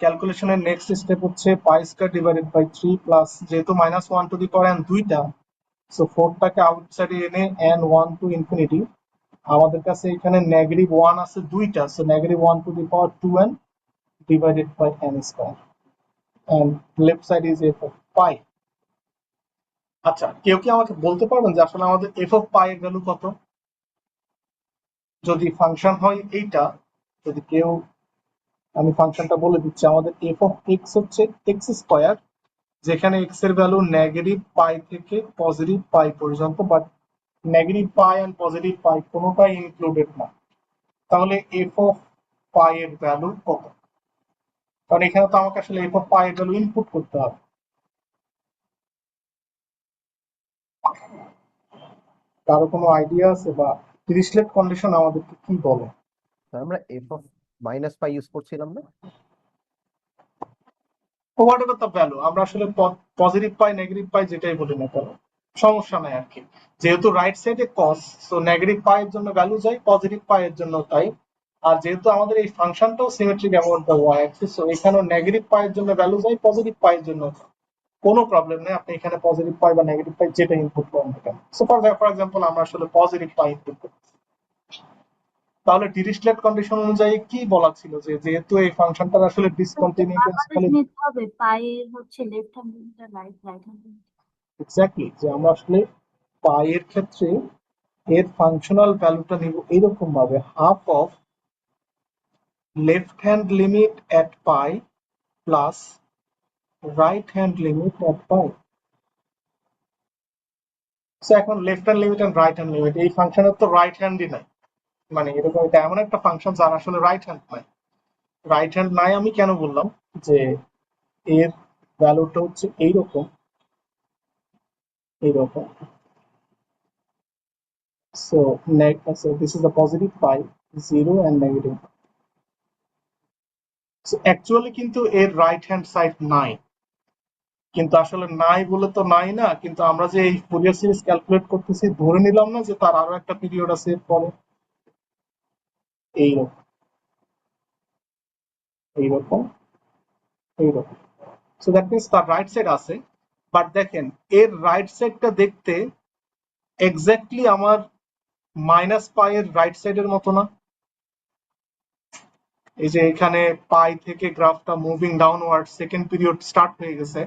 Speaker 1: ক্যালকুলেশনের নেক্সট স্টেপ হচ্ছে pi square divided by 3 plus, যেহেতু -1 to the power n দুইটা, সো 4 টাকে আউটসাইডে এনে n 1 to infinity, আমাদের কাছে এখানে -1 আছে দুইটা, so -1 to the power 2n divided by n square, and left side is f of pi. আচ্ছা, কেউ কি আমাকে বলতে পারবেন যে আসলে আমাদের f of pi এর ভ্যালু কত? যদি ফাংশন হয় এইটা, যদি কেউ, আমি ফাংশনটা বলে দিচ্ছি, আমাদের f of x হচ্ছে x স্কয়ার, যেখানে x এর ভ্যালু নেগেটিভ পাই থেকে পজিটিভ পাই পর্যন্ত, but negative pi and positive pi কোনোটাই ইনক্লুডেড না। তাহলে f of pi এর ভ্যালু কত? কারণ এখানে তো আমাকে আসলে f of pi এর ভ্যালু ইনপুট করতে হবে। কারো কোনো আইডিয়া আছে, বা ডিরিচলেট কন্ডিশন আমাদেরকে কি বলে?
Speaker 3: আমরা f of minus pi use করছিলাম না?
Speaker 1: হোয়াট এভার দ্য ভ্যালু, আমরা আসলে পজিটিভ পাই নেগেটিভ পাই যেটাই বলি না কেন, সমস্যা নাই আর কি। যেহেতু রাইট সাইডে কস, সো নেগেটিভ পাই এর জন্য ভ্যালু যাই, পজিটিভ পাই এর জন্য তাই। আর যেহেতু আমাদের এই ফাংশনটাও symmetric about the Y axis, so এখানেও নেগেটিভ পাই এর জন্য ভ্যালু যাই, পজিটিভ পাই এর জন্য কোনো প্রবলেম নেই, আপনি এখানে পজিটিভ পাই বা নেগেটিভ পাই যেটা ইনপুট করেন না কেন। সো ফর এক্সাম্পল আমরা আসলে পজিটিভ পাই ইনপুট করি, তাহলে ডিরিচলেট কন্ডিশন অনুযায়ী কি বলা ছিল যে যেহেতু এই ফাংশনটার আসলে ডিসকন্টিনিউয়াস খালি
Speaker 2: নিতে হবে পাই এর হচ্ছে লেফট হ্যান্ড লিমিটটা রাইট হ্যান্ড লিমিট।
Speaker 1: এক্স্যাক্টলি, যে আমরা আসলে পাই এর ক্ষেত্রে এর ফাংশনাল ভ্যালুটা নিব এইরকম ভাবে, half of left hand limit at pi plus right hand limit at pi. So এখন left hand limit and right hand limit, এই ফাংশনের তো রাইট হ্যান্ডই নাই, মানে এরকম এটা এমন একটা ফাংশন যার আসলে রাইট হ্যান্ড নাই। রাইট হ্যান্ড নাই আমি কেন বললাম, যে এর ভ্যালুটা হচ্ছে এইরকম এইরকম। So this is the positive pi, 0 and negative. So actually কিন্তু এর রাইট হ্যান্ড সাইড নাই, কিন্তু আসলে নাই বলে তো নাই না, কিন্তু আমরা যে এই ফুরিয়ার সিরিজ ক্যালকুলেট করতেছি ধরে নিলাম না যে তার আরো একটা পিরিয়ড আছে পরে, এইরকম এইরকম এইরকম। সো দ্যাট মিনস তার রাইট সাইড আছে, বাট দেখেন এর রাইট সাইডটা দেখতে এক্স্যাক্টলি আমার মাইনাস পাই এর রাইট সাইডের মতো না? এই যে এখানে পাই থেকে গ্রাফটা moving downward second period start হয়ে গেছে,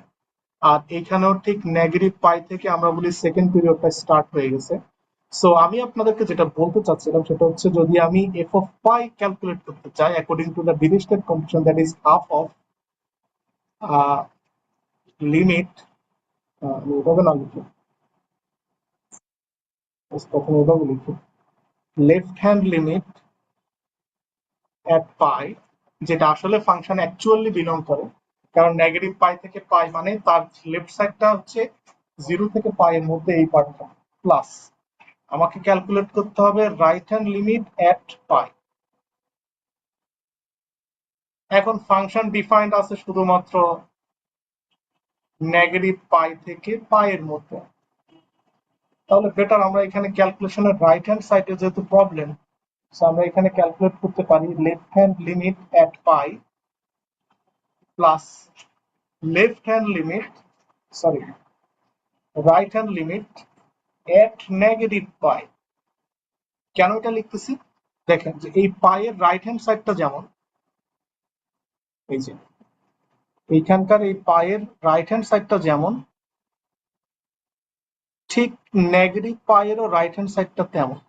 Speaker 1: আর এখানেও ঠিক নেগেটিভ পাই থেকে আমরা বলি সেকেন্ড পিরিয়ডটা স্টার্ট হয়ে গেছে। সো আমি আপনাদেরকে যেটা বলতে চাচ্ছিলাম সেটা হচ্ছে, যদি আমি এফ অফ পাই ক্যালকুলেট করতে চাই according to the Dirichlet condition, that is half of limit, এভাবে না লিখি, প্রথমে এভাবে লিখি, লেফট হ্যান্ড লিমিট অ্যাট পাই, যেটা আসলে ফাংশন অ্যাকচুয়ালি বিলং করে, কারণ নেগেটিভ পাই থেকে পাই মানে তার লেফট সাইডটা হচ্ছে 0 থেকে পাই এর মধ্যে এই পার্টটা, প্লাস আমাকে ক্যালকুলেট করতে হবে রাইট হ্যান্ড লিমিট অ্যাট পাই। এখন ফাংশন ডিফাইন্ড আছে শুধুমাত্র নেগেটিভ পাই থেকে পাই এর মধ্যে, তাহলে বেটার আমরা এখানে ক্যালকুলেশনের রাইট হ্যান্ড সাইডে যেহেতু প্রবলেম, সো আমরা এখানে ক্যালকুলেট করতে পারি left hand limit at pi plus left hand limit, sorry, right hand limit at negative pi. কেন এটা লিখতেছি দেখেন, যে এই পায়ের রাইট হ্যান্ড সাইডটা যেমন, এই যে এইখানকার এই পায়ের রাইট হ্যান্ড সাইডটা যেমন, ঠিক নেগেটিভ পায়েরও রাইট হ্যান্ড সাইডটা তেমন।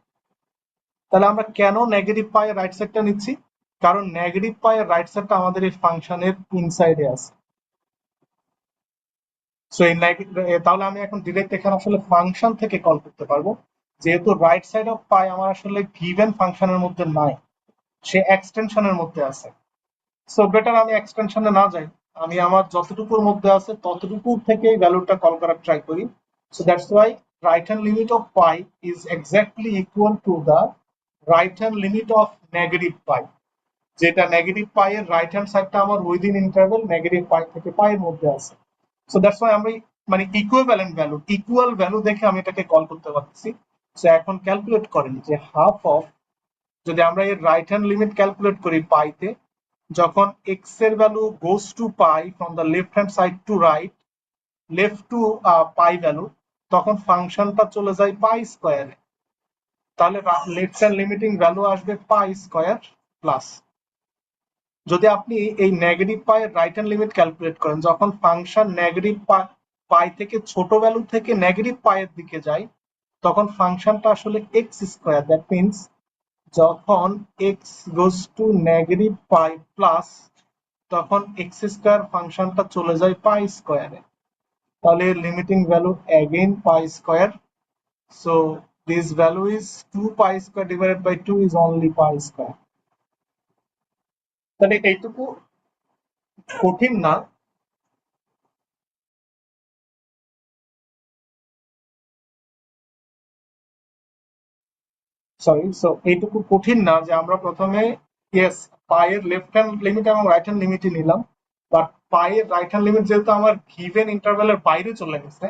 Speaker 1: তাহলে আমরা কেন নেগেটিভ পায়ের রাইট সাইডটা নিচ্ছি? কারণ নেগেটিভ পায়ের রাইট সাইডটা আমাদের এই ফাংশনের ইনসাইডে আছে। সো এই তাহলে আমি এখন ডিরেক্ট এখানে আসলে ফাংশন থেকে কল করতে পারবো, যেহেতু রাইট সাইড অফ পাই আমার আসলে গিভেন ফাংশনের মধ্যে নাই, সে এক্সটেনশনের মধ্যে আছে। সো বেটার আমি এক্সটেনশনে না যাই, আমি আমার যতটুকুর মধ্যে আছে ততটুকু থেকে ভ্যালুটা কল করার ট্রাই করি। So that's why right hand limit of pi is exactly equal to the right hand limit of negative pi, যেটা নেগেটিভ পাই এর রাইট হ্যান্ড সাইডটা আমার উইদিন ইন্টারভ্যাল নেগেটিভ পাই থেকে পাই এর মধ্যে আছে। সো দ্যাটস ওয়াই আমরা মানে ইকুইভ্যালেন্ট ভ্যালু, ইকুয়াল ভ্যালু দেখে আমি এটাকে কল করতে পারছি। সো এখন ক্যালকুলেট করেন যে হাফ অফ, যদি আমরা এর রাইট হ্যান্ড লিমিট ক্যালকুলেট করি পাইতে, যখন এক্স এর value goes to pi from the left hand side to right, left to pi value, তখন ফাংশনটা চলে যায় পাই স্কোয়ারে। তাহলে লেফট হ্যান্ড লিমিটিং ভ্যালু আসবে পাই স্কোয়ার প্লাস, যদি আপনি এই নেগেটিভ পাই এর রাইট হ্যান্ড লিমিট ক্যালকুলেট করেন, যখন ফাংশন নেগেটিভ পাই থেকে ছোট ভ্যালু থেকে নেগেটিভ পাই এর দিকে যায়, তখন ফাংশনটা আসলে এক্স স্কোয়ার, দ্যাট মিনস যখন X goes to negative pi plus, তখন এক্স স্কোয়ার ফাংশনটা চলে যায় পাই স্কোয়ারে। তাহলে limiting value again pi square, so this value is 2 pi square divided by 2 is only pi square. তাহলে এইটুকু কঠিন না, সরি, সো এইটুকু কঠিন না যে আমরা প্রথমে ইয়েস পায়ের লেফট হ্যান্ড লিমিট এবং রাইট হ্যান্ড লিমিটই নিলাম, বাট পায়ের রাইট হ্যান্ড লিমিট যেহেতু আমার গিভেন ইন্টারভ্যালের বাইরে চলে গেছে,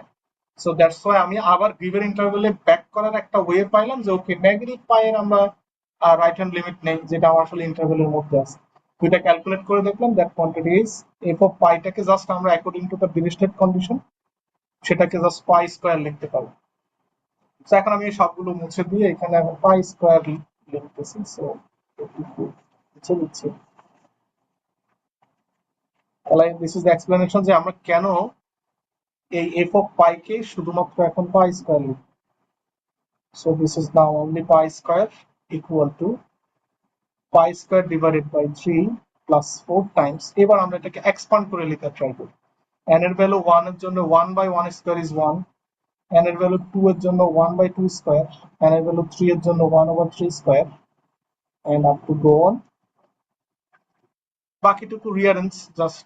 Speaker 1: সো দ্যাটস ওয়াই আমি আবার গিভেন ইন্টারভ্যালে ব্যাক করার একটা ওয়ে পাইলাম যে ওকে নেগেটিভ পায়ের আমরা রাইট হ্যান্ড লিমিট নেই, যেটা আমার আসলে ইন্টারভ্যালের মধ্যে আছে। দুইটা ক্যালকুলেট করে দেখলাম, that quantity is F of পাইটাকে জাস্ট আমরা according to the Dirichlet condition সেটাকে জাস্ট পাই স্কোয়ার লিখতে পারবো। তো এখন আমি সবগুলো মুছে দিয়ে এখানে এখন পাই স্কোয়ার লিখতেছি, সো মুছে দিচ্ছি। তাহলে দিস ইজ দ্য এক্সপ্লেনেশন যে আমরা কেন এই এফ অফ পাই কে শুধুমাত্র এখন পাই স্কোয়ার লিখব। So this is now only pi square equal to pi square divided by 3 plus 4 times. এবার আমরা এটাকে এক্সপান্ড করে লেখার ট্রাই করি। n এর ভ্যালু 1 এর জন্য 1 বাই 1 স্কোয়ার ইজ 1, n এর ভ্যালু 2 এর জন্য 1 বাই 2 স্কোয়ার, n এর ভ্যালু 3 এর জন্য 1 over 3 square, and up to go on. বাকিটুকু rearrange, just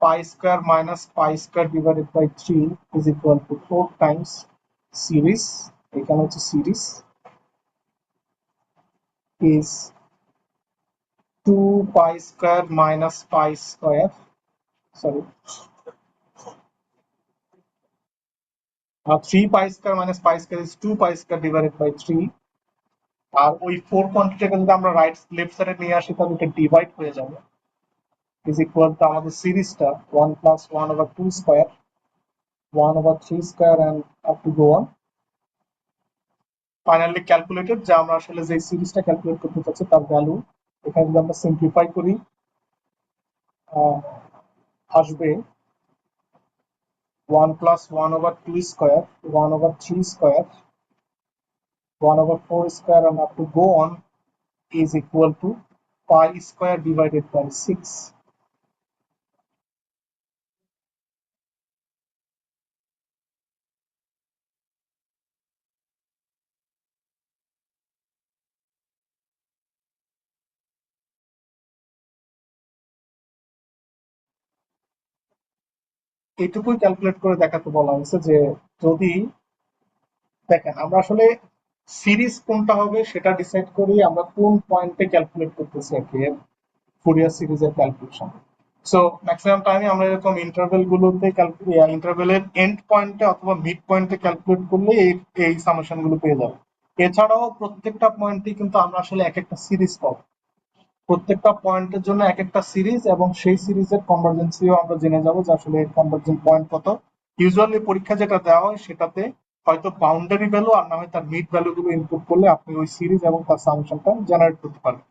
Speaker 1: pi square minus pi square divided by 3 is equal to 4 times series, এখানে হচ্ছে series is 2 pi square minus pi square, sorry, 3 pi square minus pi square is 2 pi square divided by 3, আর ওই 4 কোয়ান্টিটিকে যদি আমরা right left সাইডে নিয়ে আসি তাহলে এটা ডিভাইড হয়ে যাবে, is equal to আমাদের সিরিজটা 1 plus 1 over 2 square, 1 over 3 square, and up to go on. Finally calculated যে আমরা আসলে যে সিরিজটা ক্যালকুলেট করতে চাচ্ছি তার ভ্যালু এখানে যদি আমরা সিম্পলিফাই করি আসবে 1 plus 1 over 2 square, 1 over 3 square, 1 over 4 square, and up to go on is equal to pi square divided by 6. এইটুকুই ক্যালকুলেট করে দেখাতে বলা হয়েছে যে যদি দেখেন আমরা আসলে সিরিজ কোনটা হবে সেটা ডিসাইড করি আমরা কোন পয়েন্টে ক্যালকুলেট করতেছি আর কি ফুরিয়ার সিরিজের ক্যালকুলেশন। সো ম্যাক্সিমাম টাইমে আমরা এরকম ইন্টারভেল গুলোতে ইন্টারভেলের এন্ড পয়েন্টে অথবা মিড পয়েন্টে ক্যালকুলেট করলে এই সামেশন গুলো পেয়ে যাবে। এছাড়াও প্রত্যেকটা পয়েন্টে কিন্তু আমরা আসলে এক একটা সিরিজ পাবো, প্রত্যেকটা পয়েন্টের জন্য এক একটা সিরিজ, এবং সেই সিরিজের কনভার্জেন্সিও আমরা জেনে যাবো যে আসলে কনভার্জেন্ট পয়েন্ট কত। ইউজুয়ালি পরীক্ষা যেটা দেওয়া হয় সেটাতে হয়তো বাউন্ডারি ভ্যালু আর না হয় তার মিড ভ্যালু গুলো ইনপুট করলে আপনি ওই সিরিজ এবং তার সামেশনটা জেনারেট করতে পারেন।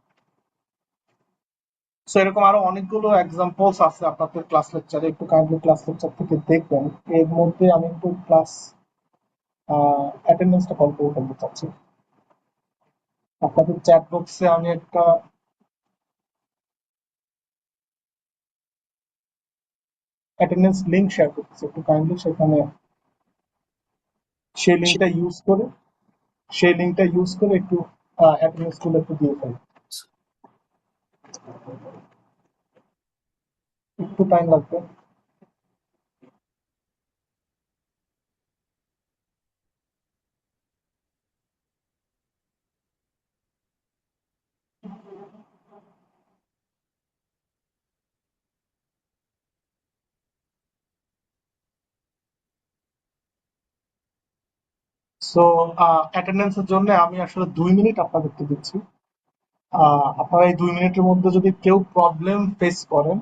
Speaker 1: সো এরকম আরো অনেকগুলো এক্সাম্পলস আছে আপনাদের ক্লাস লেকচারে, একটু কাইন্ডলি ক্লাস লেকচার থেকে দেখবেন। এর মধ্যে আমি একটু ক্লাস অ্যাটেন্ডেন্সটা কল করে ফেলতে চাচ্ছি। আপনাদের চ্যাট বক্সে আমি একটা অ্যাটেন্ডেন্স লিংক শেয়ার করতেছি, একটু কাইন্ডলি সেখানে সেই লিংকটা ইউজ করে একটু অ্যাটেন্ডেন্স গুলো একটু দিয়ে ফেলেন, একটু টাইম লাগবে। সো অ্যাটেন্ডেন্সের জন্য আমি আসলে 2 মিনিট আপনাদেরকে দিচ্ছি। আপনারা এই 2 মিনিটের মধ্যে যদি কেউ প্রবলেম ফেস করেন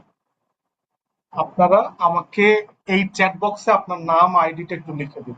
Speaker 1: আপনারা আমাকে এই চ্যাট বক্সে আপনার নাম আইডিটা একটু লিখে দিন।